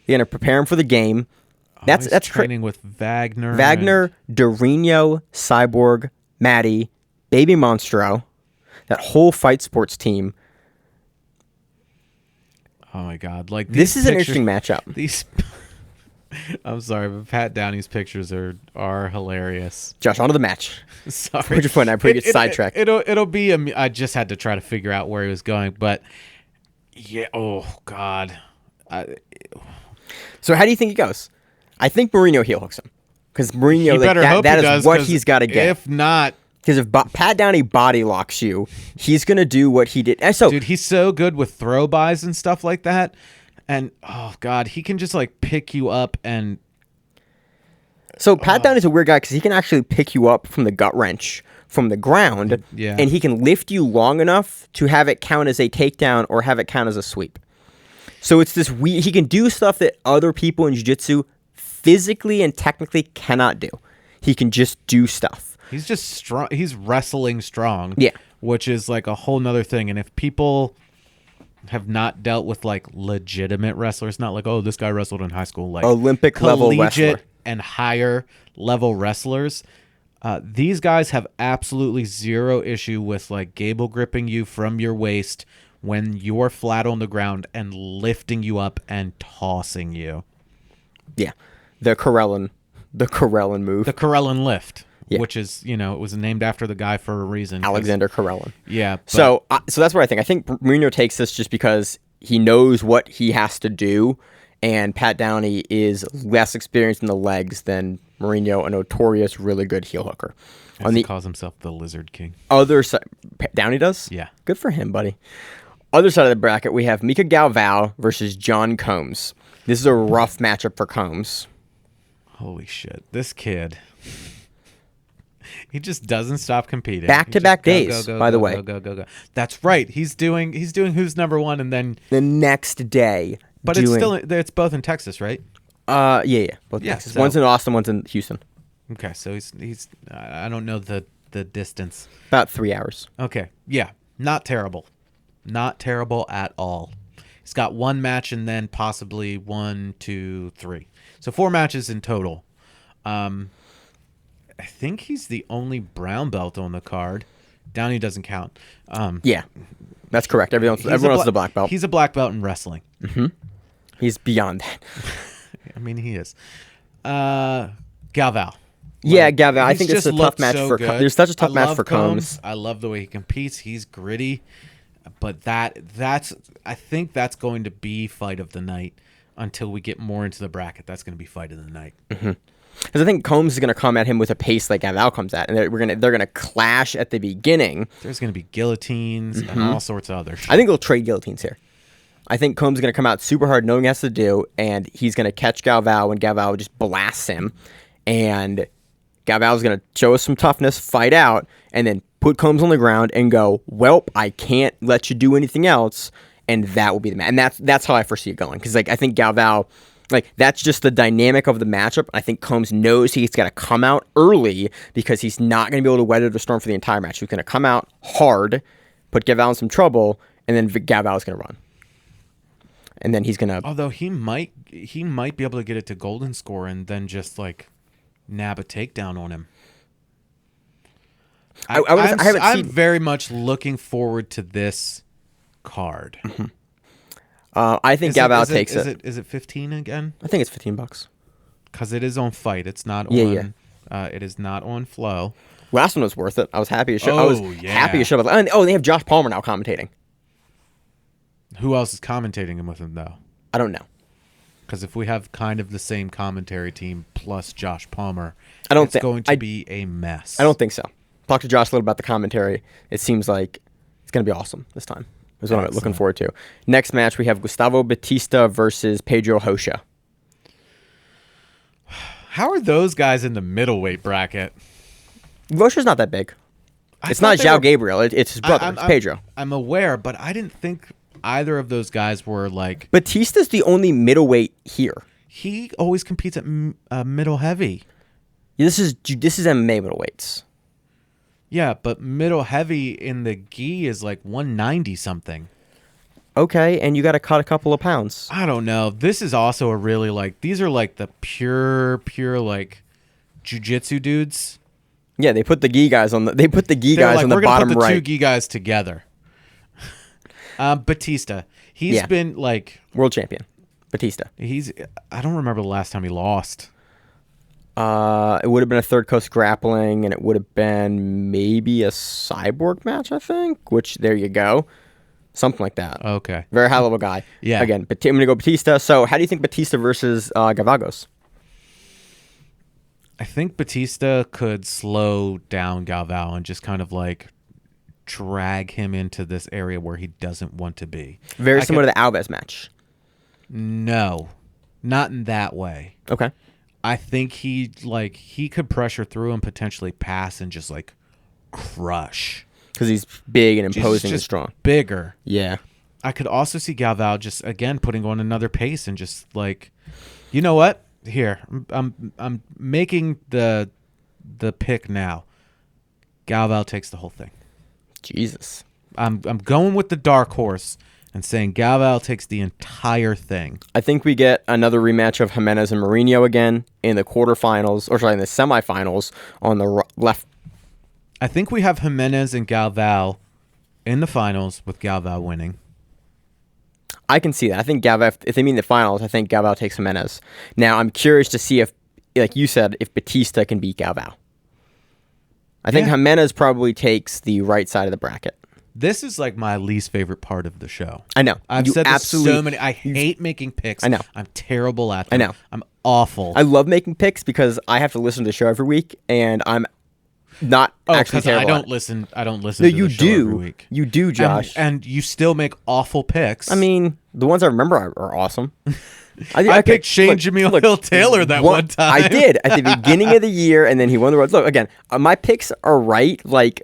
S2: you're going to prepare him for the game. That's
S1: training with Wagner.
S2: Dorino, Cyborg, Matty, Baby Monstro, that whole Fight Sports team.
S1: Oh, my God.
S2: This is an interesting matchup.
S1: I'm sorry, but Pat Downey's pictures are hilarious.
S2: Josh, on to the match.
S1: Sorry.
S2: Where'd you point? I pretty get sidetracked.
S1: It'll be I just had to try to figure out where he was going, but yeah. Oh God.
S2: So how do you think he goes? I think Mourinho heel hooks him because Mourinho that is what he's got to get.
S1: If not,
S2: because if Pat Downey body locks you, he's gonna do what he did. So,
S1: dude, he's so good with throw bys and stuff like that. And, oh, God, he can just, pick you up and...
S2: So, Pat Downey's a weird guy because he can actually pick you up from the gut wrench, from the ground, and he can lift you long enough to have it count as a takedown or have it count as a sweep. So, it's this weird... He can do stuff that other people in jiu-jitsu physically and technically cannot do. He can just do stuff.
S1: He's just strong. He's wrestling strong.
S2: Yeah.
S1: Which is, a whole nother thing. And if people... have not dealt with legitimate wrestlers, not this guy wrestled in high school,
S2: Olympic level wrestler
S1: and higher level wrestlers. These guys have absolutely zero issue with gable gripping you from your waist when you're flat on the ground and lifting you up and tossing you.
S2: Yeah, the Karelin move,
S1: the Karelin lift. Yeah. Which is, it was named after the guy for a reason.
S2: Alexander Karelin.
S1: Yeah.
S2: So that's what I think. I think Mourinho takes this just because he knows what he has to do, and Pat Downey is less experienced in the legs than Mourinho, a notorious, really good heel hooker.
S1: He calls himself the Lizard King.
S2: Other side, Downey does?
S1: Yeah.
S2: Good for him, buddy. Other side of the bracket, we have Micael Galvao versus John Combs. This is a rough matchup for Combs.
S1: Holy shit. This kid... He just doesn't stop competing.
S2: Back-to-back days, by the way.
S1: Go. That's right. He's doing Who's Number One, and then
S2: the next day.
S1: But it's both in Texas, right?
S2: Yeah, both Texas. So, one's in Austin, one's in Houston.
S1: Okay, so he's I don't know the distance.
S2: About 3 hours.
S1: Okay, yeah, not terrible at all. He's got one match and then possibly 1, 2, 3, so 4 matches in total. I think he's the only brown belt on the card. Downey doesn't count.
S2: Yeah, that's correct. Everyone else is a black belt.
S1: He's a black belt in wrestling.
S2: Mm-hmm. He's beyond that.
S1: I mean, he is. Galvao.
S2: Yeah, Galvao. I think it's a tough match for Combs. There's such a tough match for Combs.
S1: I love the way he competes. He's gritty. But I think that's going to be fight of the night until we get more into the bracket. That's going to be fight of the night.
S2: Mm-hmm. Because I think Combs is going to come at him with a pace like Galvao comes at, and they're going to clash at the beginning.
S1: There's going to be guillotines and all sorts of other shit.
S2: I think they'll trade guillotines here. I think Combs is going to come out super hard, knowing what he has to do, and he's going to catch Galvao, and Galvao just blasts him, and Galvao is going to show us some toughness, fight out, and then put Combs on the ground and go, "Welp, I can't let you do anything else," and that will be the match. And that's how I foresee it going, because I think Galvao. That's just the dynamic of the matchup. I think Combs knows he's got to come out early because he's not going to be able to weather the storm for the entire match. He's going to come out hard, put Galvao in some trouble, and then Galvao is going to run. And then he's going to...
S1: Although he might be able to get it to golden score and then just, nab a takedown on him. I'm very much looking forward to this card.
S2: Mm-hmm. I think Galvao takes it.
S1: Is it 15 again?
S2: I think it's $15.
S1: Because it is on Fight. It's not on. It is not on Flow.
S2: Last one was worth it. I was happy to show. Happy to show. Oh, they have Josh Palmer now commentating.
S1: Who else is commentating with him though?
S2: I don't know.
S1: Because if we have kind of the same commentary team plus Josh Palmer,
S2: it's
S1: going to be a mess.
S2: I don't think so. Talk to Josh a little about the commentary. It seems like it's going to be awesome this time. Is what I'm looking forward to. Next match, we have Gustavo Batista versus Pedro Rocha.
S1: How are those guys in the middleweight bracket?
S2: Rocha's not that big. It's not Joao Gabriel. It's his brother. It's Pedro.
S1: I'm aware, but I didn't think either of those guys were
S2: Batista's the only middleweight here.
S1: He always competes at middle heavy.
S2: This is MMA middleweights.
S1: Yeah, but middle heavy in the gi is like 190 something.
S2: Okay, and you got to cut a couple of pounds.
S1: I don't know. This is also a really like, these are like the pure like jiu-jitsu dudes.
S2: Yeah, they put the gi guys on the bottom right.
S1: We're gonna put the two gi guys together. Batista. He's been like
S2: world champion. Batista.
S1: I don't remember the last time he lost.
S2: It would have been a Third Coast Grappling, and it would have been maybe a Cyborg match, I think. Which, there you go. Something like that.
S1: Okay.
S2: Very high level guy.
S1: Yeah.
S2: Again, I'm going to go Batista. So, how do you think Batista versus Galvao goes?
S1: I think Batista could slow down Galvao and just kind of like drag him into this area where he doesn't want to be.
S2: Very similar to the Alves match.
S1: No, not in that way.
S2: Okay.
S1: I think he could pressure through and potentially pass and just like crush.
S2: Because he's big and imposing and strong.
S1: Bigger.
S2: Yeah.
S1: I could also see Galvao just again putting on another pace and just like, you know what? Here, I'm making the pick now. Galvao takes the whole thing.
S2: Jesus.
S1: I'm going with the dark horse and saying Galvao takes the entire thing.
S2: I think we get another rematch of Jimenez and Mourinho again in the quarterfinals, in the semifinals on the left.
S1: I think we have Jimenez and Galvao in the finals with Galvao winning.
S2: I can see that. I think Galvao, if they meet in the finals, I think Galvao takes Jimenez. Now, I'm curious to see if, like you said, if Batista can beat Galvao. I think Jimenez probably takes the right side of the bracket.
S1: This is like my least favorite part of the show.
S2: I know.
S1: I've said this so many. I hate making picks.
S2: I know.
S1: I'm terrible at them.
S2: I know.
S1: I'm awful.
S2: I love making picks because I have to listen to the show every week, and I'm not actually terrible.
S1: I don't listen to the show every week.
S2: You do, Josh.
S1: And you still make awful picks.
S2: I mean, the ones I remember are awesome.
S1: I picked Shane Jamil Hill-Taylor that one time.
S2: I did at the beginning of the year, and then he won the Worlds. Look, again, my picks are right. Like,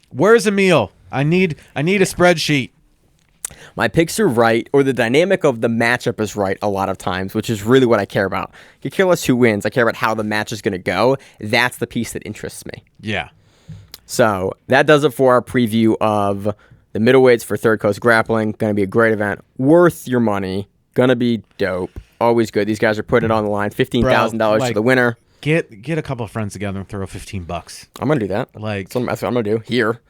S1: where's Emil? I need a spreadsheet.
S2: My picks are right, or the dynamic of the matchup is right a lot of times, which is really what I care about. I could care less who wins. I care about how the match is going to go. That's the piece that interests me.
S1: Yeah.
S2: So that does it for our preview of the middleweights for Third Coast Grappling. Going to be a great event. Worth your money. Going to be dope. Always good. These guys are putting it on the line. $15,000 to the winner.
S1: Get a couple of friends together and throw $15.
S2: I'm going to do that. That's what I'm going to do here.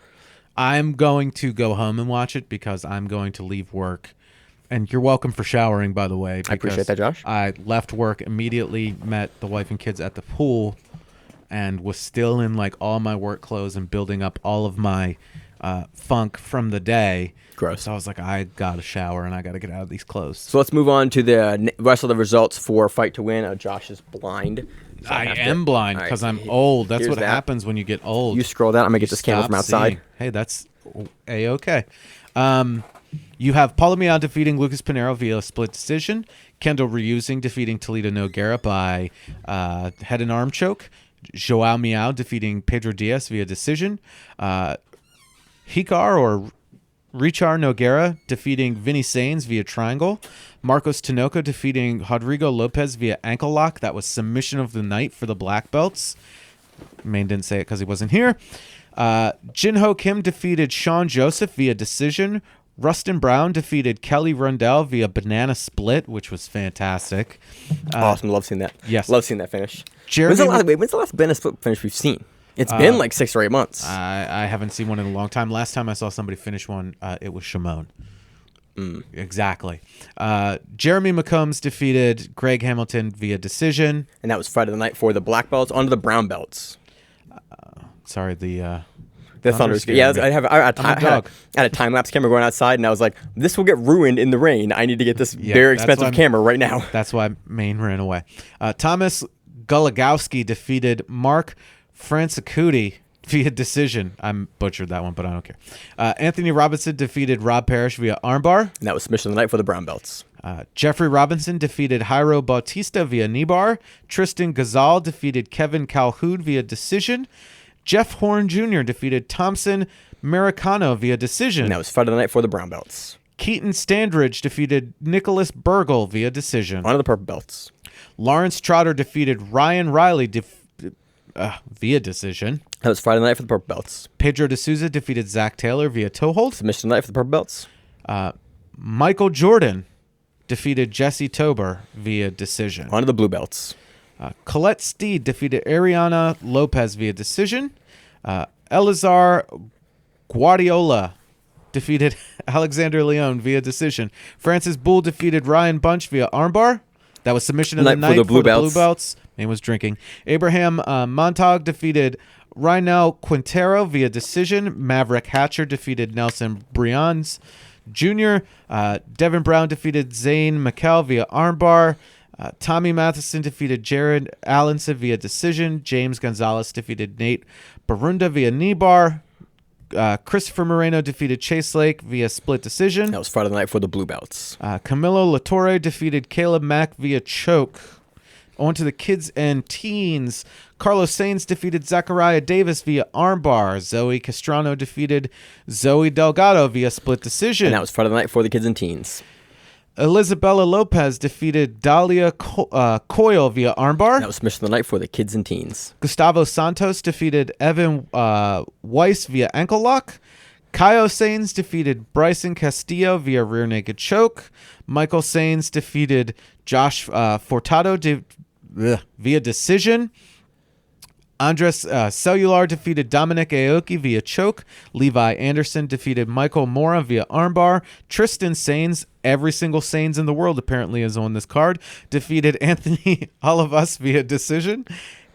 S1: I'm going to go home and watch it because I'm going to leave work. And you're welcome for showering, by the way.
S2: I appreciate that, Josh.
S1: I left work, immediately met the wife and kids at the pool, and was still in like all my work clothes and building up all of my funk from the day.
S2: Gross.
S1: So I was like, I got to shower and I got to get out of these clothes.
S2: So let's move on to the rest of the results for Fight to Win. Josh is blind. So
S1: I am blind because I'm old. That's what happens when you get old.
S2: You scroll down. I'm going to get this camera from outside.
S1: Seeing. Hey, that's A-okay. You have Paulo Miyao defeating Lucas Pinheiro via split decision. Kendall Reusing defeating Talita Nogueira by head and arm choke. Joao Miyao defeating Pedro Dias via decision. Hikar or Richard Nogueira defeating Vinny Sains via triangle. Marcos Tinoco defeating Rodrigo Lopez via ankle lock. That was submission of the night for the black belts. Maine didn't say it because he wasn't here. Jinho Kim defeated Sean Joseph via decision. Rustin Brown defeated Kelly Rundell via banana split, which was fantastic.
S2: Awesome. Love seeing that.
S1: Yes.
S2: Love seeing that finish. When's the last banana split finish we've seen? It's been like 6 or 8 months.
S1: I haven't seen one in a long time. Last time I saw somebody finish one, it was Shimon. Exactly. Jeremy McCombs defeated Greg Hamilton via decision.
S2: And that was Friday the night for the black belts onto the brown belts.
S1: Sorry, the
S2: Thunder's. Yeah, I had a time-lapse camera going outside, and I was like, this will get ruined in the rain. I need to get this very expensive camera right now.
S1: That's why Maine ran away. Thomas Gulagowski defeated Mark Francicuti via decision. I butchered that one, but I don't care. Anthony Robinson defeated Rob Parrish via armbar.
S2: And that was submission of the night for the brown belts.
S1: Jeffrey Robinson defeated Jairo Bautista via knee bar. Tristan Gazal defeated Kevin Calhoun via decision. Jeff Horn Jr. defeated Thompson Maricano via decision.
S2: And that was Friday the night for the brown belts.
S1: Keaton Standridge defeated Nicholas Burgle via decision.
S2: On to the purple belts.
S1: Lawrence Trotter defeated Ryan Riley via decision.
S2: That was Friday night for the purple belts.
S1: Pedro D'Souza defeated Zach Taylor via toe hold.
S2: Submission night for the purple belts.
S1: Michael Jordan defeated Jesse Tober via decision.
S2: On to the blue belts.
S1: Colette Steed defeated Ariana Lopez via decision. Elazar Guardiola defeated Alexander Leon via decision. Francis Bull defeated Ryan Bunch via armbar. That was submission of the night for the blue belts. Name was drinking. Abraham Montag defeated Rhinel Quintero via decision. Maverick Hatcher defeated Nelson Brians Jr. Devin Brown defeated Zane McKell via armbar. Tommy Matheson defeated Jared Allenson via decision. James Gonzalez defeated Nate Barunda via knee bar. Christopher Moreno defeated Chase Lake via split decision.
S2: That was Friday night for the blue belts.
S1: Camilo Latore defeated Caleb Mack via choke. On to the kids and teens. Carlos Sainz defeated Zachariah Davis via armbar. Zoe Castrano defeated Zoe Delgado via split decision.
S2: And that was Friday night for the kids and teens.
S1: Elizabella Lopez defeated Dahlia Coyle via armbar.
S2: That was submission of the night for the kids and teens.
S1: Gustavo Santos defeated Evan Weiss via ankle lock. Kaio Sainz defeated Bryson Castillo via rear naked choke. Michael Sainz defeated Josh Fortado via decision. Andres Cellular defeated Dominic Aoki via choke. Levi Anderson defeated Michael Mora via armbar. Tristan Sainz, every single Sainz in the world apparently is on this card, defeated Anthony Olivas via decision.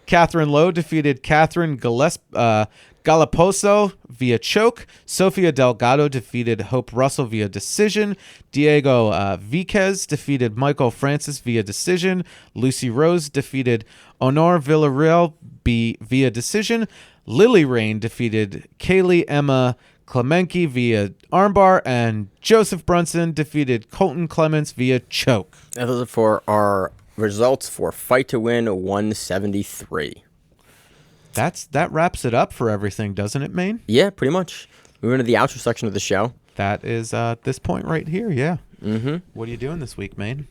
S1: Catherine Lowe defeated Catherine Galaposo via choke. Sofia Delgado defeated Hope Russell via decision. Diego Viquez defeated Michael Francis via decision. Lucy Rose defeated Honor Villarreal via decision. Lily Rain defeated Kaylee Emma Clemenke via armbar. And Joseph Brunson defeated Colton Clements via choke.
S2: And those are for our results for Fight to Win 173.
S1: That wraps it up for everything, doesn't it, Maine?
S2: Yeah, pretty much. Moving to the outro section of the show.
S1: That is this point right here, yeah.
S2: Mm-hmm.
S1: What are you doing this week, Maine?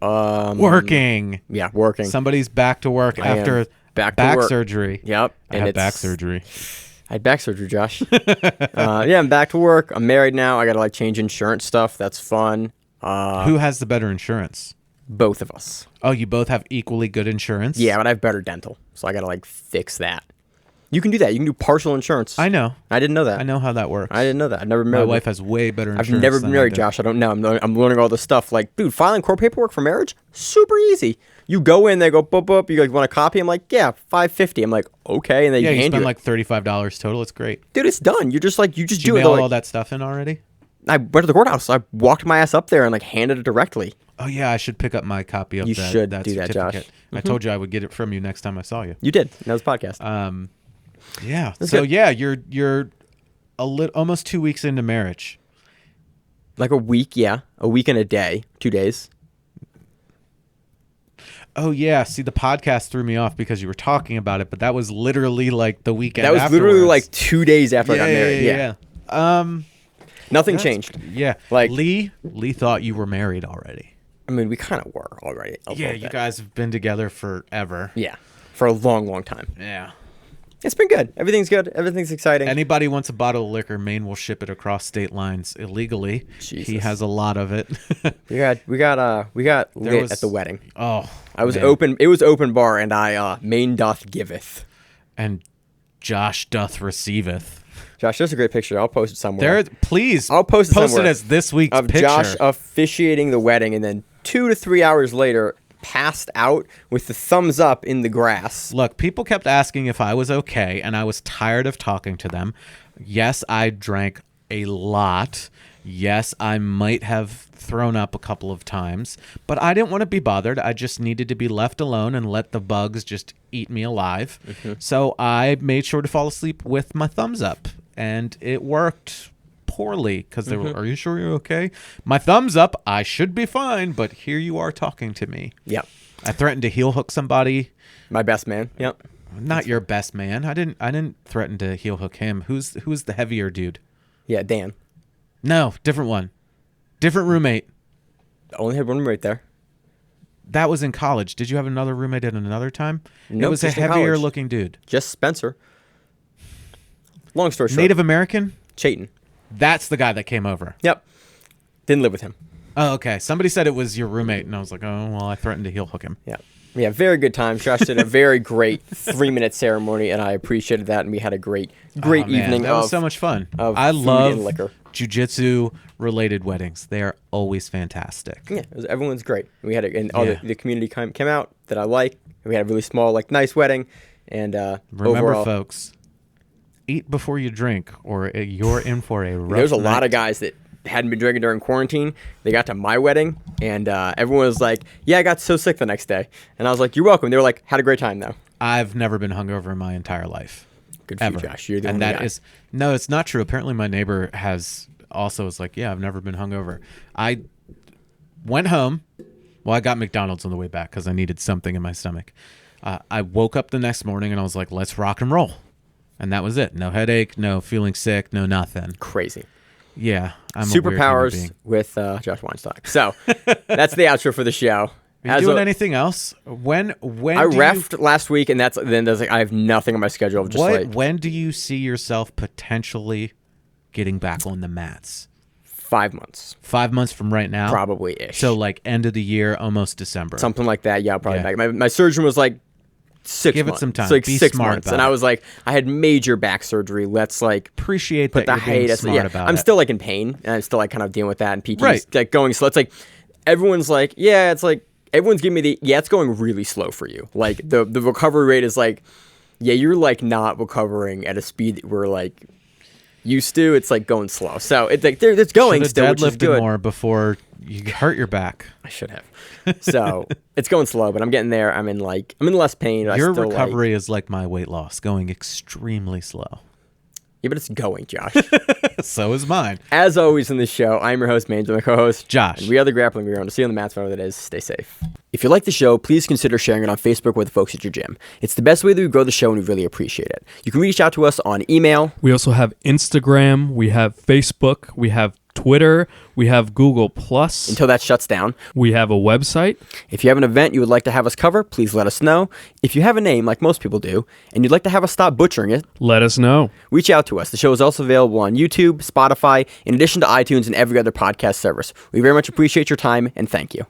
S1: Working.
S2: Yeah, working.
S1: Somebody's back to work after back surgery.
S2: Yep.
S1: I had back surgery.
S2: I had back surgery, Josh. Yeah, I'm back to work. I'm married now. I got to change insurance stuff. That's fun.
S1: Who has the better insurance?
S2: Both of us.
S1: Oh, you both have equally good insurance?
S2: Yeah, but I have better dental, so I got to fix that. You can do that. You can do partial insurance.
S1: I know.
S2: I didn't know that.
S1: I know how that works.
S2: I didn't know that. I've never married.
S1: My wife has way better insurance.
S2: I've never been married, Josh. I don't know. I'm learning all this stuff. Dude, filing court paperwork for marriage, super easy. You go in, they go, boop, boop. You want a copy? I'm like, yeah, $550. I'm like, okay. And they
S1: you
S2: hand
S1: spend
S2: you
S1: $35 total. It's great.
S2: Dude, it's done. You just
S1: Did
S2: do
S1: you
S2: it.
S1: mail all that stuff in already?
S2: I went to the courthouse. I walked my ass up there and handed it directly.
S1: Oh yeah, I should pick up my copy of
S2: that. You should
S1: that
S2: do that, Josh.
S1: I told you I would get it from you next time I saw you.
S2: You did. That was a podcast.
S1: Yeah.
S2: That's
S1: so
S2: good.
S1: yeah, you're almost 2 weeks into marriage.
S2: Like a week, yeah. A week and a day. 2 days.
S1: Oh yeah. See, the podcast threw me off because you were talking about it, but that was literally the weekend.
S2: That was
S1: afterwards.
S2: literally 2 days after I got married.
S1: Yeah.
S2: Nothing changed.
S1: Yeah. Lee thought you were married already.
S2: I mean, we kind of were already.
S1: Yeah, you guys have been together forever.
S2: Yeah. For a long, long time.
S1: Yeah.
S2: It's been good. Everything's good. Everything's exciting.
S1: Anybody wants a bottle of liquor, Maine will ship it across state lines illegally.
S2: Jesus.
S1: He has a lot of it.
S2: we got lit at the wedding.
S1: Oh,
S2: I was open. It was open bar, and Maine doth giveth,
S1: and Josh doth receiveth.
S2: Josh, there's a great picture. I'll post it somewhere.
S1: Please.
S2: I'll post it somewhere.
S1: Post it as this week's
S2: of
S1: picture.
S2: Josh officiating the wedding, and then 2 to 3 hours later, passed out with the thumbs up in the grass.
S1: Look, people kept asking if I was okay, and I was tired of talking to them. Yes, I drank a lot. Yes, I might have thrown up a couple of times, but I didn't want to be bothered. I just needed to be left alone and let the bugs just eat me alive. Mm-hmm. So I made sure to fall asleep with my thumbs up, and it worked poorly because they were, are you sure you're okay? My thumbs up, I should be fine, but here you are talking to me.
S2: Yep.
S1: I threatened to heel hook somebody.
S2: My best man. Yep.
S1: Not your best man. I didn't threaten to heel hook him. Who's the heavier dude?
S2: Yeah, Dan.
S1: No, different one. Different roommate.
S2: I only had one roommate there.
S1: That was in college. Did you have another roommate at another time?
S2: Nope,
S1: it was a
S2: just in
S1: heavier
S2: college.
S1: looking dude.
S2: Just Spencer. Long story short.
S1: Native American?
S2: Chayton.
S1: That's the guy that came over.
S2: Yep. Didn't live with him.
S1: Oh, okay. Somebody said it was your roommate, and I was like, oh, well, I threatened to heel hook him.
S2: Yeah. Yeah, very good time. Josh did a very great 3-minute ceremony, and I apprecited that, and we had a great evening.
S1: That was so much fun. I
S2: food
S1: love
S2: and liquor.
S1: jiu-jitsu related weddings. They are always fantastic.
S2: Yeah, everyone's great. We had the community came out that I like. We had a really small, nice wedding, and
S1: remember,
S2: overall,
S1: folks, eat before you drink, or you're in for a rough
S2: There's a
S1: night.
S2: lot of guys that hadn't been drinking during quarantine. They got to my wedding, and everyone was like, "Yeah, I got so sick the next day," and I was like, "You're welcome." They were like, "Had a great time though."
S1: I've never been hungover in my entire life.
S2: Good for
S1: ever.
S2: you, Josh. You're the
S1: and
S2: only
S1: that
S2: guy.
S1: is no, it's not true. Apparently, my neighbor is like, yeah, I've never been hungover. I went home. Well, I got McDonald's on the way back because I needed something in my stomach. I woke up the next morning and I was like, let's rock and roll. And that was it. No headache, no feeling sick, no nothing.
S2: Crazy.
S1: Yeah. I'm a weird human
S2: Superpowers
S1: being.
S2: with Josh Weinstock. So that's the outro for the show.
S1: Are you doing anything else? When
S2: I
S1: do
S2: refed last week, and there's I have nothing on my schedule. Of just
S1: when do you see yourself potentially getting back on the mats?
S2: 5 months.
S1: 5 months from right now?
S2: Probably ish.
S1: So end of the year, almost December.
S2: Something like that. Yeah, probably
S1: Yeah.
S2: back. My surgeon was like 6
S1: Give
S2: months.
S1: it some time.
S2: It's like
S1: Be
S2: 6
S1: smart
S2: months.
S1: about
S2: And I
S1: it.
S2: was like, I had major back surgery. Let's
S1: Appreciate
S2: put
S1: that
S2: the
S1: you're being
S2: hiatus.
S1: smart about
S2: I'm
S1: it.
S2: still in pain, and I'm still kind of dealing with that. And PT
S1: Right.
S2: is going slow. It's like everyone's like, yeah, it's like everyone's giving me it's going really slow for you. Like the recovery rate is like, yeah, you're not recovering at a speed that we're used to. It's going slow. So it's it's going
S1: Should've
S2: still, which is
S1: deadlifted
S2: good.
S1: more before you hurt your back.
S2: I should have. So it's going slow, but I'm getting there. I'm in less pain.
S1: Your recovery is like my weight loss, going extremely slow.
S2: Yeah, but it's going, Josh.
S1: So is mine.
S2: As always in this show, I'm your host, Maine, my co-host,
S1: Josh.
S2: And we are the Grappling. We're going to see you on the mats, whatever that is. Stay safe. If you like the show, please consider sharing it on Facebook with the folks at your gym. It's the best way that we grow the show, and we really appreciate it. You can reach out to us on email.
S3: We also have Instagram. We have Facebook. We have Twitter. We have Google Plus.
S2: Until that shuts down.
S3: We have a website.
S2: If you have an event you would like to have us cover, please let us know. If you have a name, like most people do, and you'd like to have us stop butchering it,
S3: Let us know.
S2: reach out to us. The show is also available on YouTube, Spotify, in addition to iTunes and every other podcast service. We very much appreciate your time, and thank you.